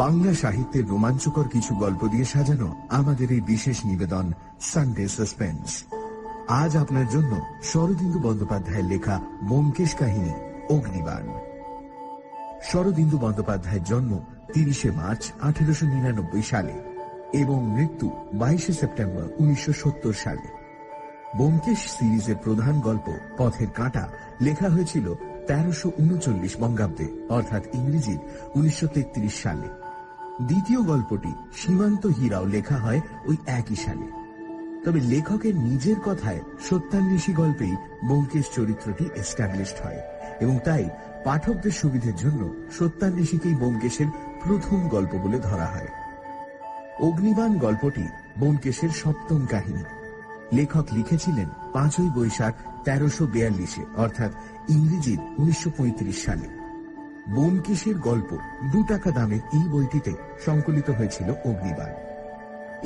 বাংলা সাহিত্যের রোমাঞ্চকর কিছু গল্প দিয়ে সাজানো আমাদের এই বিশেষ নিবেদন সানডে সাসপেন্স। আজ আপনার জন্য শরদিন্দু বন্দ্যোপাধ্যায়ের লেখা ব্যোমকেশ কাহিনী অগ্নিবাণ। শরদিন্দু বন্দ্যোপাধ্যায়ের জন্ম 30শে মার্চ 1899 সালে এবং মৃত্যু 22শে সেপ্টেম্বর 1970 সালে। ব্যোমকেশ সিরিজের প্রধান গল্প পথের কাঁটা লেখা হয়েছিল 1339 বঙ্গাব্দে অর্থাৎ ইংরেজির 1933 সালে। দ্বিতীয় গল্পটি সীমান্ত হীরাও লেখা হয় ওই একই সালে। তবে লেখকের নিজের কথায় সত্যান্বেষী গল্পেই ব্যোমকেশ চরিত্রটি এস্টাবলিশড হয় এবং তাই পাঠকদের সুবিধের জন্য সত্যান্বেষীকেই ব্যোমকেশের প্রথম গল্প বলে ধরা হয়। অগ্নিবাণ গল্পটি ব্যোমকেশের সপ্তম কাহিনী। লেখক লিখেছিলেন 5ই বৈশাখ 1342 অর্থাৎ ইংরেজির 1935 সালে। ব্যোমকেশের গল্প 2 টাকা দামের এই বইটিতে সংকলিত হয়েছিল অগ্নিবাণ।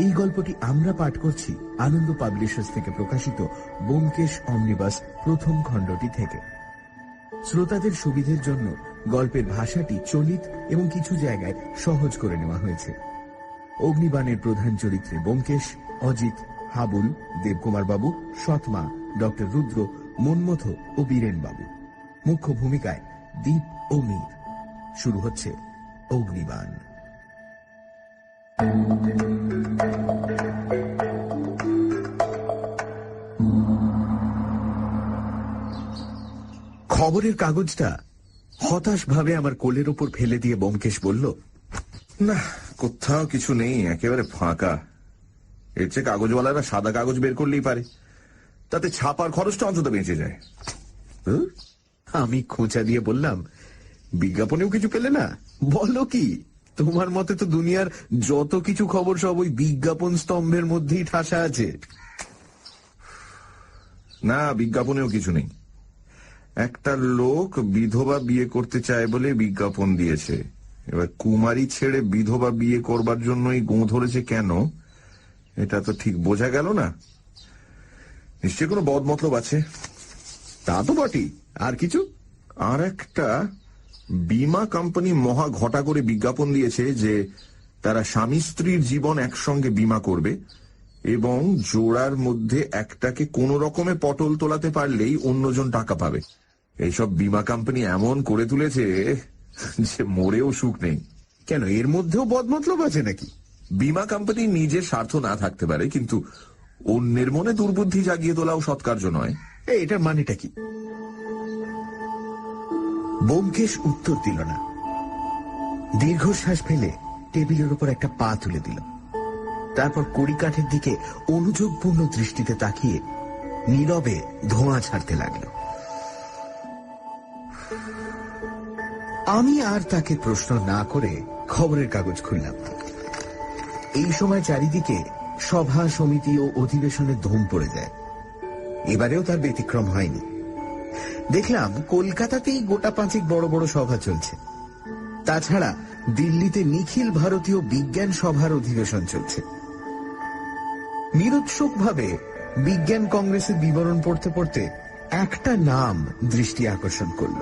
এই গল্পটি আমরা পাঠ করছি আনন্দ পাবলিশার্স থেকে প্রকাশিত ব্যোমকেশ অমনিবাস প্রথম খণ্ডটি থেকে। শ্রোতাদের সুবিধের জন্য গল্পের ভাষাটি চলিত এবং কিছু জায়গায় সহজ করে নেওয়া হয়েছে। অগ্নিবাণের প্রধান চরিত্রে ব্যোমকেশ, অজিত, হাবুল, দেবকুমার বাবু, সৎমা, ডক্টর রুদ্র, মন্মথ ও বীরেন বাবু। মুখ্য ভূমিকায় দীপ ও মীর। শুরু হচ্ছে অগ্নিবাণ। খবরের কাগজটা হতাশ ভাবে আমার কোলের ওপর ফেলে দিয়ে ব্যোমকেশ বলল, না, কোথাও কিছু নেই, একেবারে ফাঁকা। এর চেয়ে কাগজওয়ালারা সাদা কাগজ বের করলেই পারে, তাতে ছাপার খরচটা অন্তত বেঁচে যায়। আমি খোঁচা দিয়ে বললাম, বিজ্ঞাপনেও কিছু পেলে না? বলো কি, তোমার মতে তো দুনিয়ার যত কিছু খবর সব ওই বিজ্ঞাপন স্তম্ভের মধ্যেই ঠাসা আছে। না, বিজ্ঞাপনেও কিছু নেই। একটা লোক বিধবা বিয়ে করতে চায় বলে বিজ্ঞাপন দিয়েছে। এবার কুমারী ছেড়ে বিধবা বিয়ে করবার জন্যই গোঁ ধরেছে কেন, এটা তো ঠিক বোঝা গেল না। নিশ্চয়ই কোনো বদমতলব আছে। তা তো বটেই। আর কিছু? আর একটা বীমা কোম্পানি মহা ঘটা করে বিজ্ঞাপন দিয়েছে যে তারা স্বামী স্ত্রীর জীবন একসঙ্গে বীমা করবে এবং জোড়ার মধ্যে একটাকে কোনো রকমে পটল তোলাতে পারলেই অন্যজন টাকা পাবে। এইসব বীমা কোম্পানি এমন করে তুলেছে যে মরেও সুখ নেই। কেন, এর মধ্যেও বদমতলব আছে নাকি? বীমা কোম্পানি নিজের স্বার্থ না থাকতে পারে, কিন্তু অন্যের মনে দুর্বুদ্ধি জাগিয়ে তোলাও সৎকার্য নয়। এটার মানেটা কি? ব্যোমকেশ উত্তর দিল না। দীর্ঘশ্বাস ফেলে টেবিলের উপর একটা পা তুলে দিল। তারপর কড়িকাঠের দিকে অনুযোগপূর্ণ দৃষ্টিতে তাকিয়ে নীরবে ধোঁয়া ছাড়তে লাগল। আমি আর তাকে প্রশ্ন না করে খবরের কাগজ খুললাম। এই সময় চারিদিকে সভা সমিতি ও অধিবেশনের ধুম পড়ে যায়। এবারেও তার ব্যতিক্রম হয়নি। দেখলাম কলকাতাতেই গোটা 5 বড় বড় সভা চলছে। তাছাড়া দিল্লিতে নিখিল ভারতীয় বিজ্ঞান সভার অধিবেশন চলছে। নিরুৎসুকভাবে বিজ্ঞান কংগ্রেসের বিবরণ পড়তে পড়তে একটা নাম দৃষ্টি আকর্ষণ করল।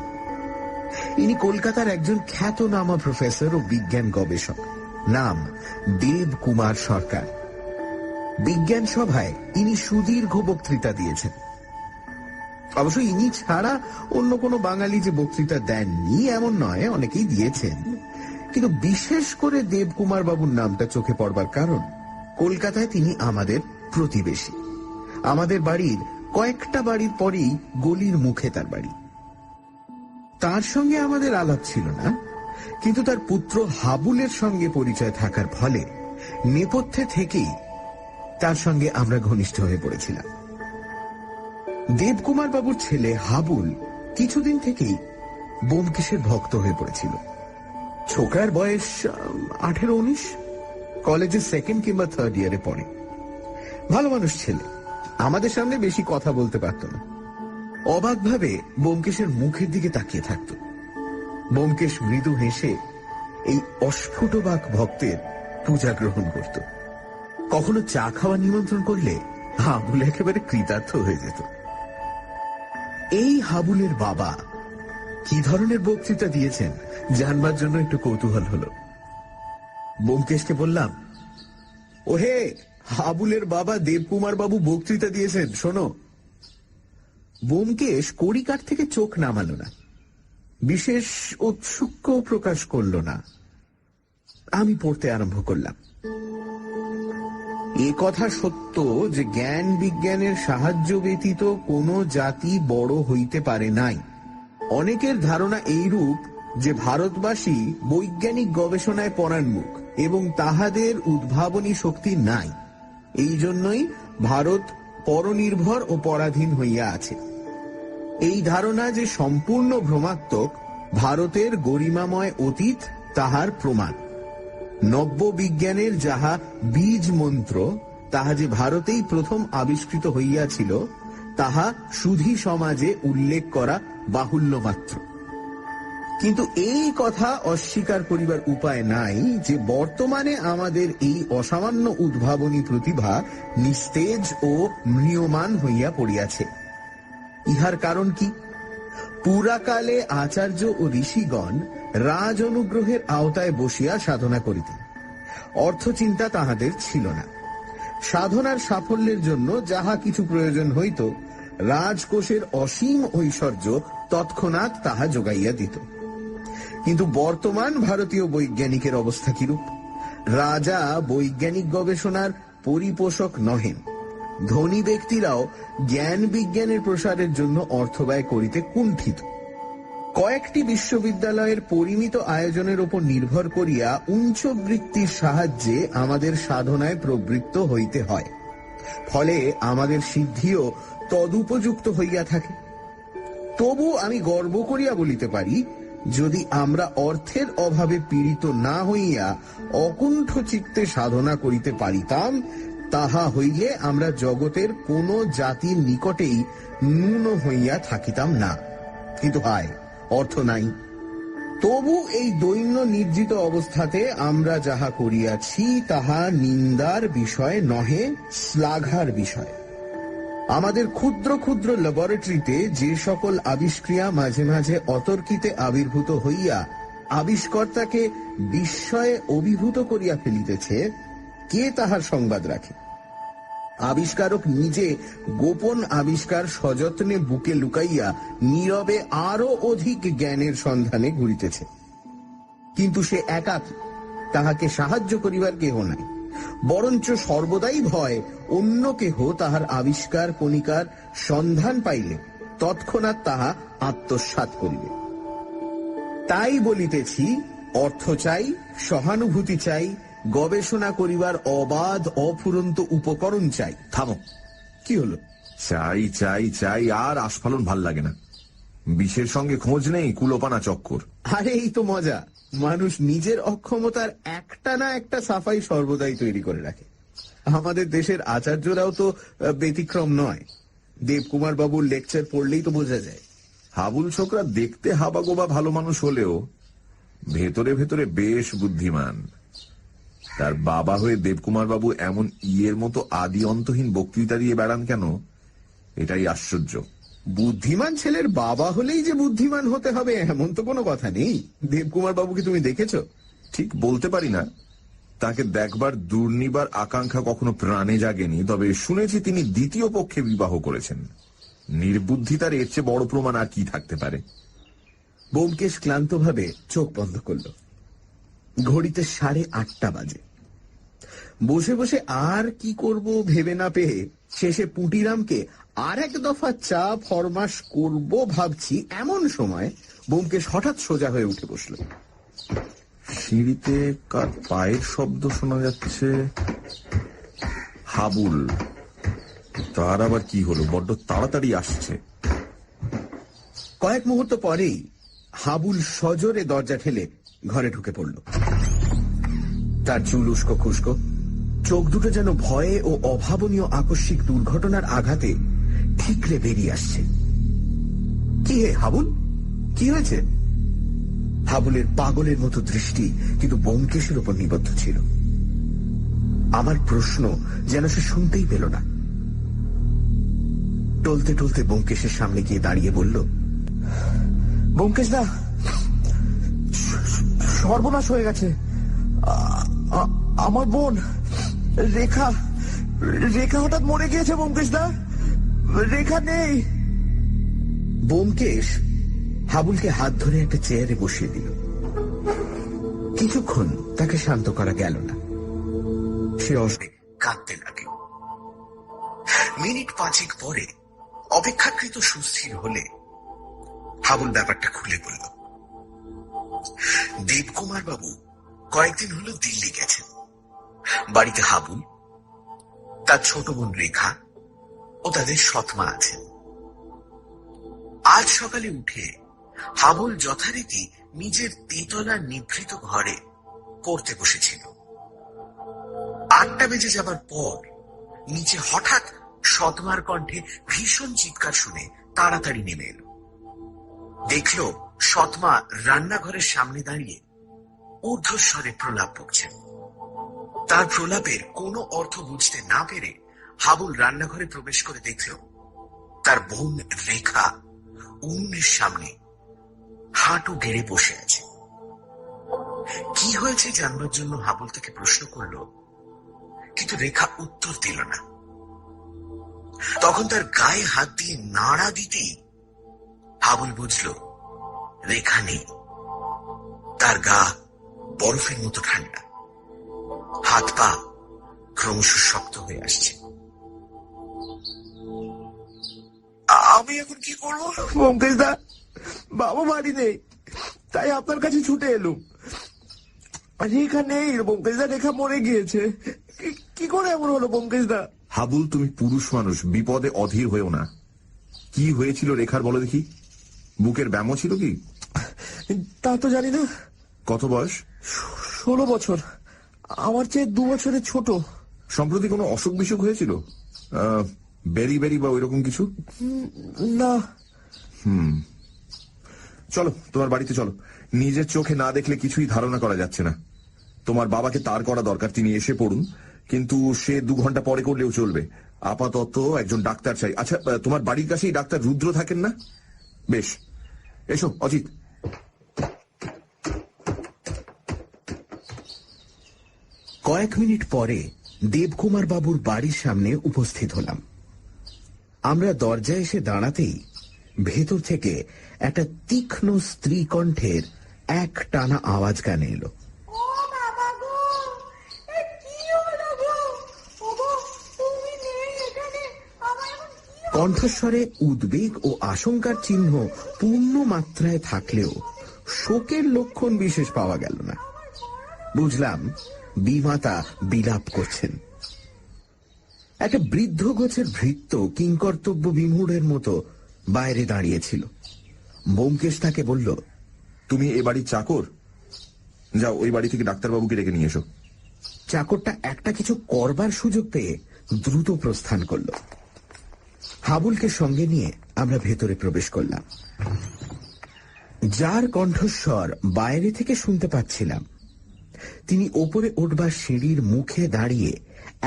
ইনি কলকাতার একজন খ্যাতনামা প্রফেসর ও বিজ্ঞান গবেষক। নাম দেবকুমার সরকার। বিজ্ঞান সভায় ইনি সুদীর্ঘ বক্তৃতা দিয়েছেন। অবশ্য ইনি ছাড়া অন্য কোনো বাঙালি যে বক্তৃতা দেননি এমন নয়, অনেকেই দিয়েছেন। কিন্তু বিশেষ করে দেবকুমার বাবুর নামটা চোখে পড়বার কারণ কলকাতায় তিনি আমাদের প্রতিবেশী। আমাদের বাড়ির কয়েকটা বাড়ির পরেই গলির মুখে তার বাড়ি। তার সঙ্গে আমাদের আলাপ ছিল না, কিন্তু তার পুত্র হাবুলের সঙ্গে পরিচয় থাকার ফলে নেপথ্যে থেকেই তার সঙ্গে আমরা ঘনিষ্ঠ হয়ে পড়েছিলাম। দেবকুমার বাবুর ছেলে হাবুল কিছুদিন থেকেই ব্যোমকেশের ভক্ত হয়ে পড়েছিল। ছোকরার বয়স 18-19, কলেজে 2nd কিংবা 3rd ইয়ারে পড়ে। ভালো মানুষ ছেলে, আমাদের সামনে বেশি কথা বলতে পারত না। অবাকভাবে ব্যোমকেশের মুখের দিকে তাকিয়ে থাকত। ব্যোমকেশ মৃদু হেসে এই অস্ফুটবাক ভক্তের পূজা গ্রহণ করত। কখনো চা খাওয়ার নিমন্ত্রণ করলে হাবুল একেবারে কৃতার্থ হয়ে যেত। এই হাবুলের বাবা কি ধরনের বক্তৃতা দিয়েছেন জানবার জন্য একটু কৌতূহল হলো। ব্যোমকেশকে বললাম, ওহে, হাবুলের বাবা দেবকুমার বাবু বক্তৃতা দিয়েছেন, শোনো। ব্যোমকেশ কড়িকাঠ থেকে চোখ নামালো না, বিশেষ ঔৎসুক্য প্রকাশ করল না। আমি পড়তে আরম্ভ করলাম। এ কথা সত্য যে জ্ঞান বিজ্ঞানের সাহায্য ব্যতীত কোনো জাতি বড় হইতে পারে নাই। অনেকের ধারণা এইরূপ যে ভারতবাসী বৈজ্ঞানিক গবেষণায় পরাঙ্মুখ এবং তাহাদের উদ্ভাবনী শক্তি নাই। এই জন্যই ভারত পরনির্ভর ও পরাধীন হইয়া আছে। এই ধারণা যে সম্পূর্ণ ভ্রমাত্মক, ভারতের গরিমাময় অতীত তাহার প্রমাণ। নব্য বিজ্ঞানের যাহা বীজ মন্ত্র, তাহা যে ভারতেই প্রথম আবিষ্কৃত হইয়াছিল, তাহা সুধী সমাজে উল্লেখ করা বাহুল্য মাত্র। কিন্তু এই কথা অস্বীকার করিবার উপায় নাই যে বর্তমানে আমাদের এই অসামান্য উদ্ভাবনী প্রতিভা নিস্তেজ ও ম্রিয়মাণ হইয়া পড়িয়াছে। ইহার কারণ কি? পুরাকালে আচার্য ও ঋষিগণ রাজ অনুগ্রহের আওতায় বসিয়া সাধনা করিতেন। অর্থচিন্তা তাহাদের ছিল না। সাধনার সাফল্যের জন্য যাহা কিছু প্রয়োজন হইত, রাজকোষের অসীম ঐশ্বর্য তৎক্ষণাৎ তাহা যোগাইয়া দিত। কিন্তু বর্তমান ভারতীয় বৈজ্ঞানিকের অবস্থা কিরূপ? রাজা বৈজ্ঞানিক গবেষণার পরিপোষক নহেন। ধনী ব্যক্তিরাও জ্ঞান বিজ্ঞানের প্রসারের জন্য অর্থ ব্যয় করিতে কুণ্ঠিত। কয়েকটি বিশ্ববিদ্যালয়ের পরিমিত আয়োজনের উপর নির্ভর করিয়া উচ্চবৃত্তির সাহায্যে আমাদের সাধনায় প্রবৃত্ত হইতে হয়। ফলে আমাদের সিদ্ধিও তদুপযুক্ত হইয়া থাকে। তবু আমি গর্ব করিয়া বলিতে পারি, যদি আমরা অর্থের অভাবে পীড়িত না হইয়া অকুণ্ঠ চিত্তে সাধনা করিতে পারিতাম, তাহা হইলে আমরা জগতের কোন জাতির নিকটেই ন্যূন হইয়া থাকিতাম না। কিন্তু হায়, অর্থ নাই। তবু এই দৈন্য নির্জিত অবস্থাতে আমরা যাহা করিয়াছি তাহা নিন্দার বিষয় নহে, শ্লাঘার বিষয়। আমাদের ক্ষুদ্র ক্ষুদ্র ল্যাবরেটরিতে যে সকল আবিষ্ক্রিয়া মাঝে মাঝে অতর্কিতে আবির্ভূত হইয়া আবিষ্কর্তাকে বিস্ময়ে অভিভূত করিয়া ফেলিতেছে, কে তাহার সংবাদ রাখে? আবিষ্কারক নিজে গোপন আবিষ্কার সযত্নে বুকে লুকাইয়া নীরবে আরো অধিক জ্ঞানের সন্ধানে ঘুরিতেছে। কিন্তু সে একাকী, তাহাকে সাহায্য করিবার কেহ নাই। বরঞ্চ সর্বদাই ভয় অন্য কেহ তাহার আবিষ্কার কণিকার সন্ধান পাইলে তৎক্ষণাৎ তাহা আত্মসাৎ করিবে। তাই বলিতেছি, অর্থ চাই, সহানুভূতি চাই, গবেষণা করিবার অবাধ অফুরন্ত উপকরণ চাই। থামো। কি হলো? চাই চাই চাই আর আস্ফালন ভাল লাগে না। বিষের সঙ্গে খোঁজ নেই, কুলোপানা চক্কর। আরে এই তো মজা। মানুষ নিজের অক্ষমতার একটা না একটা সাফাই সর্বদাই তৈরি করে রাখে। আমাদের দেশের আচার্যরাও তো ব্যতিক্রম নয়। দেবকুমার বাবুর লেকচার পড়লেই তো বোঝা যায়। হাবুল ছোকরা দেখতে হাবাগোবা ভালো মানুষ হলেও ভেতরে ভেতরে বেশ বুদ্ধিমান। তার বাবা হয়ে দেবকুমার বাবু এমন ইয়ের মতো আদি অন্তহীন বক্তৃতা দিয়ে বেড়ান কেন, এটাই আশ্চর্য। বুদ্ধিমান ছেলের বাবা হলেই যে বুদ্ধিমান হতে হবে এমন তো কোনো কথা নেই। দেবকুমার বাবুকে তুমি দেখেছো? ঠিক বলতে পারি না। তাকে দেখবার দুর্নিবার আকাঙ্ক্ষা কখনো প্রাণে জাগেনি, তবে শুনেছি তিনি দ্বিতীয় পক্ষে বিবাহ করেছেন। নির্বুদ্ধিতার এর চেয়ে বড় প্রমাণ আর কি থাকতে পারে? ব্যোমকেশ ক্লান্তভাবে চোখ বন্ধ করল। ঘড়িতে 8:30 বাজে। বসে বসে আর কি করব ভেবে না পেয়ে শেষে পুঁটিরামকে আর এক দফা চা ফরমাস করব ভাবছি, এমন সময় ব্যোমকেশ হঠাৎ সোজা হয়ে উঠে বসল। সিঁড়িতে কার পায়ের শব্দ শোনা যাচ্ছে। হাবুল। তার আবার কি হলো? বড্ড তাড়াতাড়ি আসছে। কয়েক মুহূর্ত পরেই হাবুল সজোরে দরজা ঠেলে ঘরে ঢুকে পড়ল। তার চুল উস্কো খুস্কো, চোখ দুটো যেন ভয়ে ও অভাবনীয় আকস্মিক দুর্ঘটনার আঘাতে ঠিকরে বেরিয়ে আসছে। কি হে হাবুল, কি হয়েছে? হাবুলের পাগলের মতো দৃষ্টি কিন্তু ব্যোমকেশের উপর নিবদ্ধ ছিল। আমার প্রশ্ন যেন সে শুনতেই পেল না। টলতে টলতে ব্যোমকেশের সামনে গিয়ে দাঁড়িয়ে বলল, ব্যোমকেশ দা, সর্বনাশ হয়ে গেছে। আমার বোন রেখা, রেখা হঠাৎ মরে গিয়েছে ব্যোমকেশ দা, রেখা নেই। ব্যোমকেশ হাবুলকে হাত ধরে একটা চেয়ারে বসিয়ে দিল। কিছুক্ষণ তাকে শান্ত করা গেল না, সে অসে কাঁদতে লাগলো। মিনিট 5 পরে অপেক্ষাকৃত সুস্থির হলে হাবুল ব্যাপারটা খুলে বলল। দেবকুমার বাবু কয়েকদিন হলো দিল্লি গেছেন। বাড়িতে হাবুল, তার ছোট বোন রেখা ও তাদের সৎমা আছেন। আজ সকালে উঠে হাবুল যথারীতি নিজের তেতলা নিভৃত ঘরে পড়তে বসেছিল। 8টা বেজে যাবার পর নিচে হঠাৎ সৎমার কণ্ঠে ভীষণ চিৎকার শুনে তাড়াতাড়ি নেমে এলো। দেখল সৎমা রান্নাঘরের সামনে দাঁড়িয়ে ঊর্ধ্বস্বরে প্রলাপ বকছেন। তার প্রলাপের কোনো অর্থ বুঝতে না পেরে হাবুল রান্নাঘরে প্রবেশ করে দেখল তার বোন রেখা উনুনের সামনে হাঁটু গেড়ে বসে আছে। কি হয়েছে জানবার জন্য হাবুল তাকে প্রশ্ন করল, কিন্তু রেখা উত্তর দিল না। তখন তার গায়ে হাত দিয়ে নাড়া দিতেই হাবুল বুঝল রেখা নেই। তার গা বরফের মতো ঠান্ডা, হাত পা ক্রমশ শক্ত হয়ে আসছে। আমি এখন কি করবো ব্যোমকেশ দা? বাবা বাড়ি নেই, তাই আপনার কাছে ছুটে এলুম। রেখা নেই ব্যোমকেশ দা, রেখা মরে গিয়েছে। কি করে এমন হলো ব্যোমকেশ দা? হাবুল, তুমি পুরুষ মানুষ, বিপদে অধীর হয়েও না। কি হয়েছিল রেখার বলো দেখি? বুকের ব্যামো ছিল কি? তা তো জানি না। কত বয়স? 16 বছর, আমার চেয়ে 2 বছরের ছোট। সম্প্রতি কোনো অসুখ বিসুখ হয়েছিল? বেরি বেরি বা ওইরকম কিছু? না। চলো তোমার বাড়িতে চলো। নিজের চোখে না দেখলে কিছুই ধারণা করা যাচ্ছে না। তোমার বাবাকে তার করা দরকার, তিনি এসে পড়ুন, কিন্তু সে 2 ঘন্টা পরে করলেও চলবে। আপাতত একজন ডাক্তার চাই। আচ্ছা, তোমার বাড়ির কাছেই ডাক্তার রুদ্র থাকেন না? বেশ, এসো অজিত। কয়েক মিনিট পরে দেবকুমার বাবুর বাড়ির সামনে উপস্থিত হলাম। আমরা দরজায় এসে দাঁড়াতেই ভেতর থেকে একটা তীক্ষ্ণ স্ত্রী কণ্ঠের এক টানা আওয়াজ কানে এলো। কণ্ঠস্বরে উদ্বেগ ও আশঙ্কার চিহ্ন পূর্ণ মাত্রায় থাকলেও শোকের লক্ষণ বিশেষ পাওয়া গেল না। বুঝলাম বিমাতা বিলাপ করছেন। একটা বৃদ্ধ গোছের ভৃত্য কিংকর্তব্য বিমূঢ়ের মতো বাইরে দাঁড়িয়েছিল। ব্যোমকেশ তাকে বলল, তুমি এ বাড়ির চাকর? যাও, ওই বাড়ি থেকে ডাক্তারবাবুকে ডেকে নিয়ে এসো। চাকরটা একটা কিছু করবার সুযোগ পেয়ে দ্রুত প্রস্থান করল। হাবুলকে সঙ্গে নিয়ে আমরা ভেতরে প্রবেশ করলাম। যার কণ্ঠস্বর বাইরে থেকে শুনতে পাচ্ছিলাম, তিনি ওপরে উঠবার সিঁড়ির মুখে দাঁড়িয়ে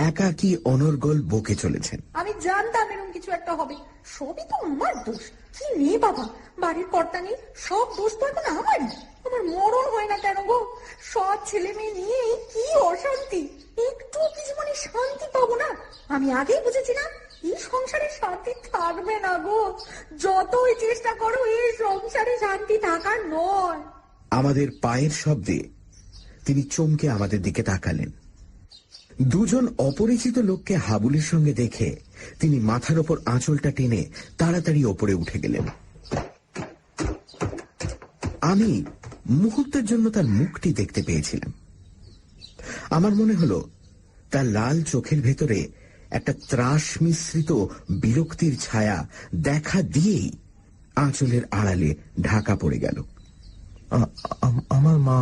একাকী অনর্গল বকে চলেছেন। আমি জানতাম এরকম কিছু একটা হবে, সবই তো আমার দোষ। কি নেই বাবা, বাড়ির কর্তা নেই, সব দোষ তো এখন আমারই। আমার মরণ হয় না কেন গো? সব ছেলে মেয়ে নিয়ে কি অশান্তি, একটু কি জীবনে শান্তি পাবো না? আমি আগেই বুঝেছিলাম এই সংসারে শান্তি থাকবে না গো। যতই চেষ্টা করো এই সংসারে শান্তি থাকার নয়। আমাদের পায়ের শব্দে তিনি চমকে আমাদের দিকে তাকালেন। দুজন অপরিচিত লোককে হাবুলের সঙ্গে দেখে তিনি মাথার ওপর আঁচলটা টেনে তাড়াতাড়ি ওপরে উঠে গেলেন। আমি মুহূর্তের জন্য তার মুখটি দেখতে পেয়েছিলাম। আমার মনে হলো তার লাল চোখের ভেতরে একটা ত্রাস মিশ্রিত বিরক্তির ছায়া দেখা দিয়েই আঁচলের আড়ালে ঢাকা পড়ে গেল। আমার মা।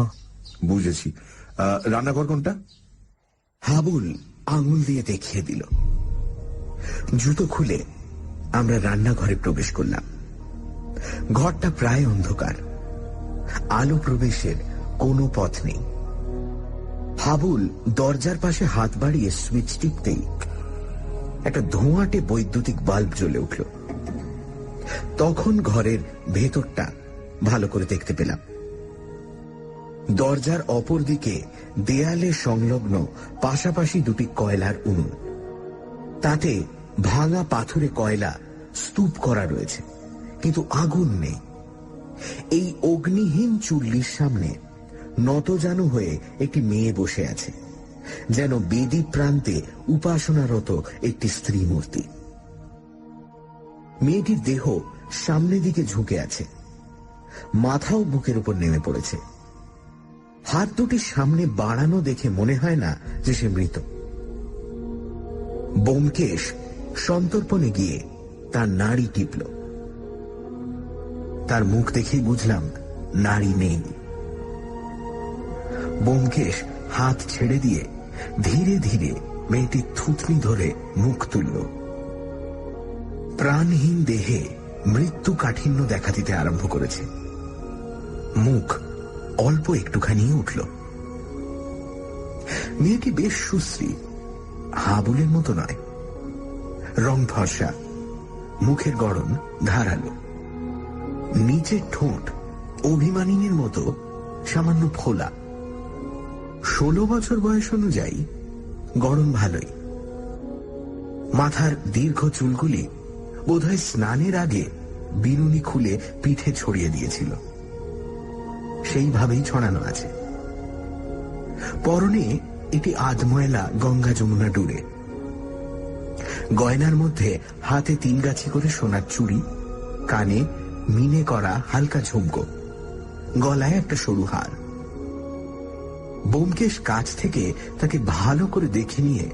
বুঝেছি। রান্নাঘর কোনটা? হাবুল আঙুল দিয়ে দেখিয়ে দিল। জুতো খুলে আমরা রান্নাঘরে প্রবেশ করলাম। ঘরটা প্রায় অন্ধকার, আলো প্রবেশের কোনো পথ নেই। হাবুল দরজার পাশে হাত বাড়িয়ে সুইচ টিপতেই একটা ধোঁয়াটে বৈদ্যুতিক বাল্ব জ্বলে উঠল। তখন ঘরের ভেতরটা ভালো করে দেখতে পেলাম। দরজার অপর দিকে দেয়ালে সংলগ্ন পাশাপাশি দুটি কয়লার উনুন। তাতে ভাঙা পাথুরে কয়লা স্তূপ করা রয়েছে, কিন্তু আগুন নেই। এই অগ্নিহীন চুল্লির সামনে নতজানু হয়ে একটি মেয়ে বসে আছে, যেন বেদি প্রান্তে উপাসনারত একটি স্ত্রী মূর্তি। মেয়েটির দেহ সামনের দিকে ঝুঁকে আছে, মাথাও বুকের উপর নেমে পড়েছে। হাত দুটি সামনে বাড়ানো দেখে মনে হয় না যে সে মৃত। ব্যোমকেশ সন্তর্পণে গিয়ে তার নাড়ি টিপল। তার মুখ দেখেই বুঝলাম নাড়ি নেই। ব্যোমকেশ হাত ছেড়ে দিয়ে ধীরে ধীরে মেয়েটির থুতনি ধরে মুখ তুলল। প্রাণহীন দেহে মৃত্যু কাঠিন্য দেখা দিতে আরম্ভ করেছে। মুখ অল্প একটুখানি উঠল। মেয়েটি বেশ সুশ্রী, হাবুলের মতো নয়। রং ফর্সা, মুখের গড়ন ধারালো, নিচের ঠোঁট অভিমানিনীর মতো সামান্য ফোলা। 16 বছর বয়স অনুযায়ী গড়ন ভালোই। মাথার দীর্ঘ চুলগুলি বোধহয় স্নানের আগে বিনুনি খুলে পিঠে ছড়িয়ে দিয়েছিল, সেইভাবেই ছড়ানো আছে। পরনে একটি আধময়লা গঙ্গা যমুনা ডুরে। গয়নার মধ্যে হাতে 3 গাছি করে সোনার চুড়ি, কানে মিনে করা হালকা ঝুমকো, গলায় একটা সরু হার। ব্যোমকেশ কাছ থেকে তাকে ভালো করে দেখে নিয়ে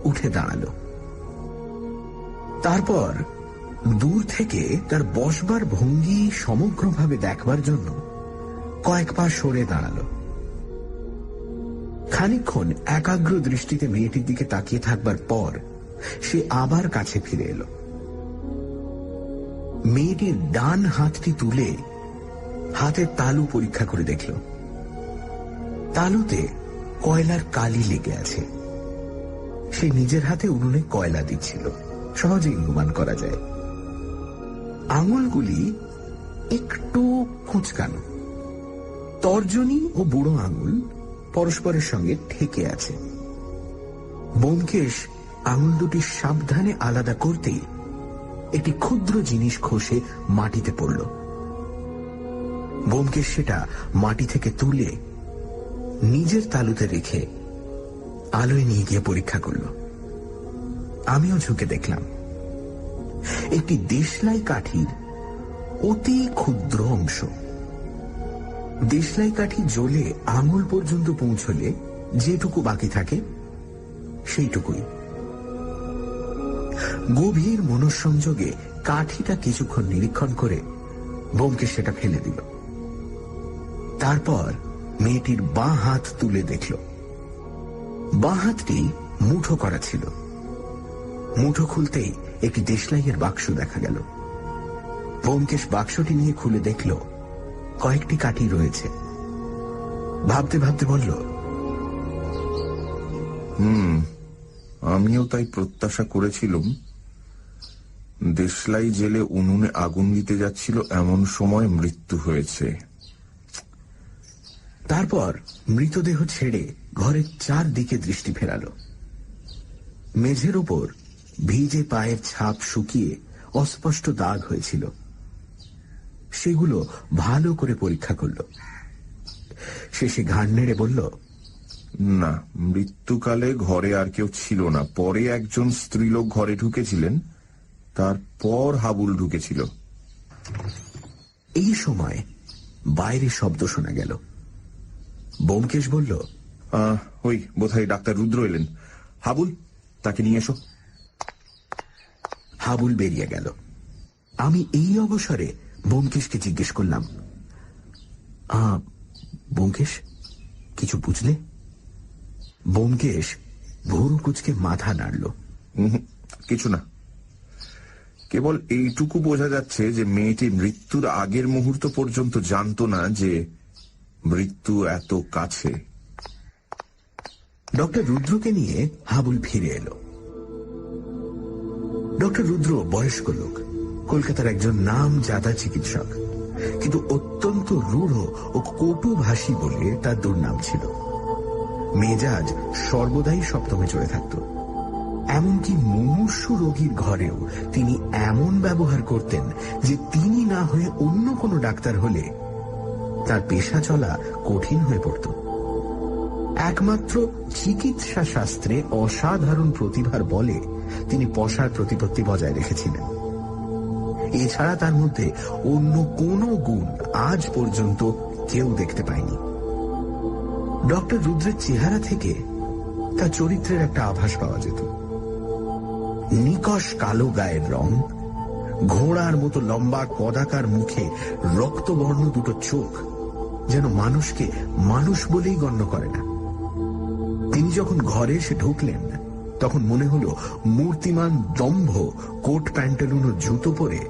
উঠে দাঁড়ালো। তারপর দূর থেকে তার বসবার ভঙ্গি সমগ্রভাবে দেখবার জন্য কয়েক পা সরে দাঁড়ালো। খানিকক্ষণ একাগ্র দৃষ্টিতে মেয়েটির দিকে তাকিয়ে থাকবার পর সে আবার কাছে ফিরে এলো। মেয়েটির ডান হাতটি তুলে হাতের তালু পরীক্ষা করে দেখল। তালুতে কয়লার কালি লেগে আছে। সে নিজের হাতে উনুনে কয়লা দিচ্ছিল, সহজেই অনুমান করা যায়। আঙুলগুলি একটু কুঁচকানো, তর্জনী ও বুড়ো আঙুল পরস্পরের সঙ্গে ঠেকে আছে। ব্যোমকেশ আঙুল দুটি সাবধানে আলাদা করতেই একটি ক্ষুদ্র জিনিস খসে মাটিতে পড়ল। ব্যোমকেশ সেটা মাটি থেকে তুলে নিজের তালুতে রেখে আলোয় নিয়ে গিয়ে পরীক্ষা করল। আমিও ঝুঁকে দেখলাম একটি দেশলাই কাঠির অতি ক্ষুদ্র অংশ। দেশলাই কাঠি জ্বলে আঙুল পর্যন্ত পৌঁছলে যেটুকু বাকি থাকে সেইটুকুই। গভীর মনঃসংযোগে কাঠিটা কিছুক্ষণ নিরীক্ষণ করে ব্যোমকেশ সেটা ফেলে দিল। তারপর মেয়েটির বাঁ হাত তুলে দেখল। বাঁ হাতটি মুঠো করা ছিল। মুঠো খুলতেই একটি দেশলাইয়ের বাক্স দেখা গেল। ব্যোমকেশ বাক্সটি নিয়ে খুলে দেখল কয়েকটি কাঠি রয়েছে। ভাবতে ভাবতে বলল, আমিও তাই প্রত্যাশা করেছিলাম। দেশলাই জেলে উনুনে আগুন দিতে যাচ্ছিল, এমন সময় মৃত্যু হয়েছে। তারপর মৃতদেহ ছেড়ে ঘরের চারদিকে দৃষ্টি ফেরালো। মেঝের উপর ভিজে পায়ের ছাপ শুকিয়ে অস্পষ্ট দাগ হয়েছিল, সেগুলো ভালো করে পরীক্ষা করল। শেষে ঘাড় নেড়ে বলল, না, মৃত্যুকালে ঘরে আর কেউ ছিল না। পরে একজন স্ত্রীলোক ঘরে ঢুকেছিলেন, তারপর হাবুল ঢুকেছিল। এই সময় বাইরে শব্দ শোনা গেল। ব্যোমকেশ বলল, ওই বোধহয় ডাক্তার রুদ্র এলেন। হাবুল, তাকে নিয়ে এসো। হাবুল বেরিয়ে গেল। আমি এই অবসরে ব্যোমকেশকে জিজ্ঞেস করলাম, ব্যোমকেশ, কিছু বুঝলে? ব্যোমকেশ ভুরু কুঁচকে মাথা নাড়ল। কিছু না, কেবল এইটুকু বোঝা যাচ্ছে যে মেয়েটি মৃত্যুর আগের মুহূর্ত পর্যন্ত জানত না যে মৃত্যু এত কাছে। ডক্টর রুদ্রকে নিয়ে হাবুল ফিরে এলো। ডক্টর রুদ্র বয়স্ক লোক, কলকাতার একজন নামজাদা চিকিৎসক। কিন্তু অত্যন্ত রূঢ় ও কটুভাষী বলে তার দুর্নাম ছিল। মেজাজ সর্বদাই সপ্তমে চড়ে থাকত। এমনকি মুমূর্ষু রোগীর ঘরেও তিনি এমন ব্যবহার করতেন যে তিনি না হয়ে অন্য কোনো ডাক্তার হলে তার পেশা চলা কঠিন হয়ে পড়ত। একমাত্র চিকিৎসা শাস্ত্রে অসাধারণ প্রতিভার বলে তিনি পশার প্রতিপত্তি বজায় রেখেছিলেন। এছাড়া তার মধ্যে অন্য কোনো গুণ আজ পর্যন্ত কেউ দেখতে পায়নি। ডক্টর রুদ্রের চেহারা থেকে তার চরিত্রের একটা আভাস পাওয়া যেত। নিকষ কালো গায়ের রং, ঘোড়ার মতো লম্বা কদাকার মুখে রক্তবর্ণ দুটো চোখ যেন মানুষকে মানুষ বলেই গণ্য করে না। তিনি যখন ঘরে এসে ঢুকলেন তখন মনে হলো মূর্তিমান দম্ভ কোট প্যান্টালুন ও জুতো পরে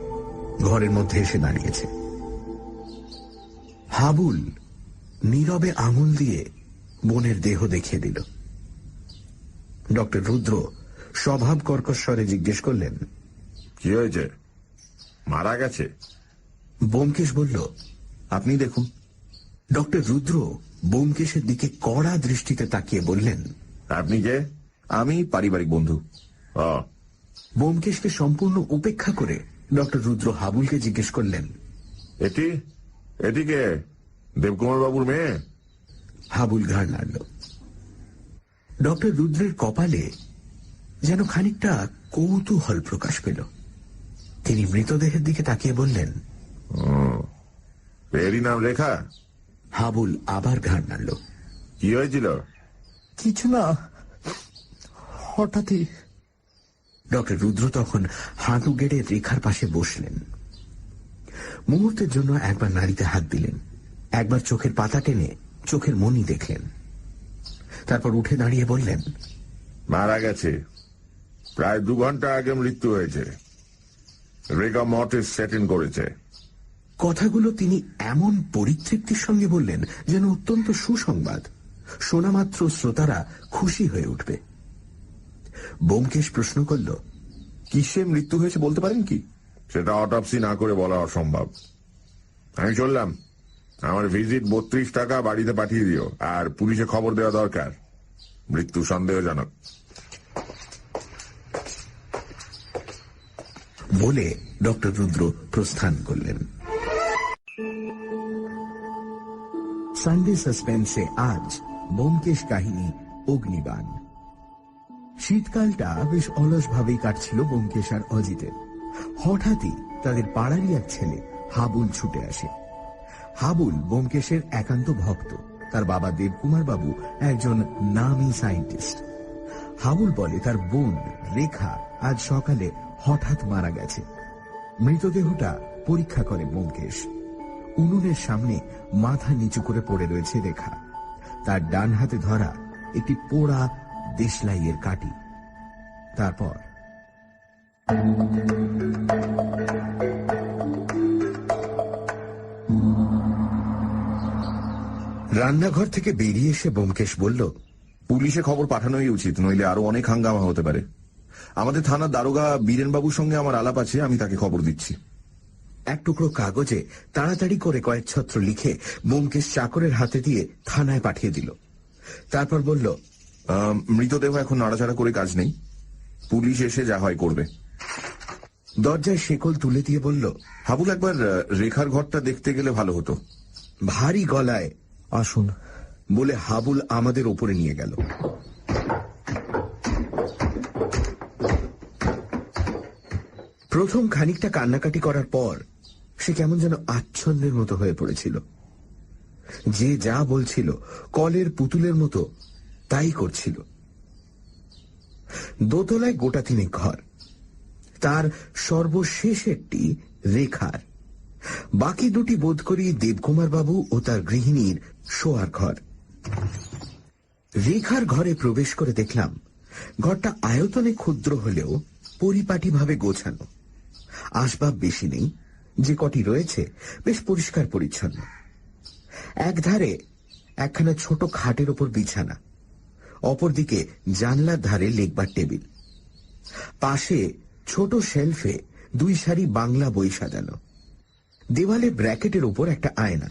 ঘরের মধ্যে এসে দাঁড়িয়েছে। হাবুল নীরবে আঙুল দিয়ে বোনের দেহ দেখিয়ে দিল। ডক্টর রুদ্র স্বভাব কর্কশ্বরে জিজ্ঞেস করলেন, কি হয়েছে? মারা গেছে? ব্যোমকেশ বলল, আপনি দেখুন। ডক্টর রুদ্র ব্যোমকেশের দিকে কড়া দৃষ্টিতে তাকিয়ে বললেন, আপনি কে? আমি পারিবারিক বন্ধু। ব্যোমকেশকে সম্পূর্ণ উপেক্ষা করে ডক্টর রুদ্র হাবুলকে জিজ্ঞেস করলেন, এটি কে? দেবকুমার বাবুর মেয়ে? হাবুল ঘাড় নাড়ল। ডক্টর রুদ্রের কপালে যেন খানিকটা কৌতূহল প্রকাশ পেল। তিনি মৃতদেহের দিকে তাকিয়ে বললেন, এরই নাম রেখা? হাবুল আবার ঘাড় নাড়ল। কি হয়েছিল? কিছু না, হঠাৎই। ডক্টর রুদ্র তখন হাঁটু গেড়ে রেখার পাশে বসলেন। মুহূর্তের জন্য একবার নাড়িতে হাত দিলেন, একবার চোখের পাতা টেনে চোখের মনি দেখলেন, তারপর উঠে দাঁড়িয়ে বললেন, মারা গেছে। প্রায় 2 ঘন্টা আগে মৃত্যু হয়েছে। রেগা মর্টিস সেট ইন করেছে। কথাগুলো তিনি এমন পরিতৃপ্তির সঙ্গে বললেন যেন অত্যন্ত সুসংবাদ, শোনা মাত্র শ্রোতারা খুশি হয়ে উঠবে। ব্যোমকেশ প্রশ্ন করল, কিসে মৃত্যু হয়েছে বলতে পারেন কি? সেটা অটপসি না করে বলা অসম্ভব। আমি চললাম। আমার ভিজিট 32 টাকা বাড়িতে পাঠিয়ে দিও, আর পুলিশে খবর দেওয়া দরকার। মৃত্যু সন্দেহজনক। বলে ডক্টর রুদ্র প্রস্থান করলেন। সানডে সাসপেন্সে আজ ব্যোমকেশ কাহিনী অগ্নিবাণ। শীতকালটা বেশ অলসভাবেই কাটছিল ব্যোমকেশ আর অজিতের। হঠাৎই তাদের পাড়ারই এক ছেলে হাবুল ছুটে আসে। হাবুল ব্যোমকেশের একান্ত ভক্ত। তার বাবা দেবকুমার বাবু একজন নামী সায়েন্টিস্ট। হাবুল বলে তার বোন রেখা আজ সকালে হঠাৎ মারা গেছে। মৃতদেহটা পরীক্ষা করে ব্যোমকেশ। উনুনের সামনে মাথা নিচু করে পড়ে রয়েছে রেখা। তার ডান হাতে ধরা একটি পোড়া দেশলাইয়ের কাঠি। তারপর রান্নাঘর থেকে বেরিয়ে এসে ব্যোমকেশ বলল, পুলিশে খবর পাঠানোই উচিত, নইলে আরো অনেক হাঙ্গামা হতে পারে। আমাদের থানার দারোগা বীরেনবাবুর সঙ্গে আমার আলাপ আছে, আমি তাকে খবর দিচ্ছি। এক টুকরো কাগজে তাড়াতাড়ি করে কয়েক ছত্র লিখে ব্যোমকেশ চাকরের হাতে দিয়ে থানায় পাঠিয়ে দিল। তারপর বলল, মৃতদেহ এখন নাড়াচাড়া করে কাজ নেই, পুলিশ এসে যা হয় করবে। দরজায় শেকল তুলে দিয়ে বলল, হাবুল, একবার রেখার ঘরটা দেখতে গেলে ভালো হতো। ভারী গলায় আসুন বলে হাবুল আমাদের ওপরে নিয়ে গেল। প্রথম খানিকটা কান্নাকাটি করার পর সে কেমন যেন আচ্ছন্নের মতো হয়ে পড়েছিল। যে যা বলছিল কলের পুতুলের মতো তাই করছিল। দোতলায় গোটা 3 ঘর। তার সর্বশেষেরটি রেখার, বাকি 2টি বোধ করি দেবকুমার বাবু ও তার গৃহিণীর শোয়ার ঘর। রেখার ঘরে প্রবেশ করে দেখলাম ঘরটা আয়তনে ক্ষুদ্র হলেও পরিপাটিভাবে গোছানো। আসবাব বেশি নেই, যে কটি রয়েছে বেশ পরিষ্কার পরিচ্ছন্ন। একধারে একখানা ছোট খাটের ওপর বিছানা, অপরদিকে জানলার ধারে লেখবার টেবিল, পাশে ছোট শেলফে 2 সারি বাংলা বই সাজানো। দেওয়ালে ব্র্যাকেটের উপর একটা আয়না,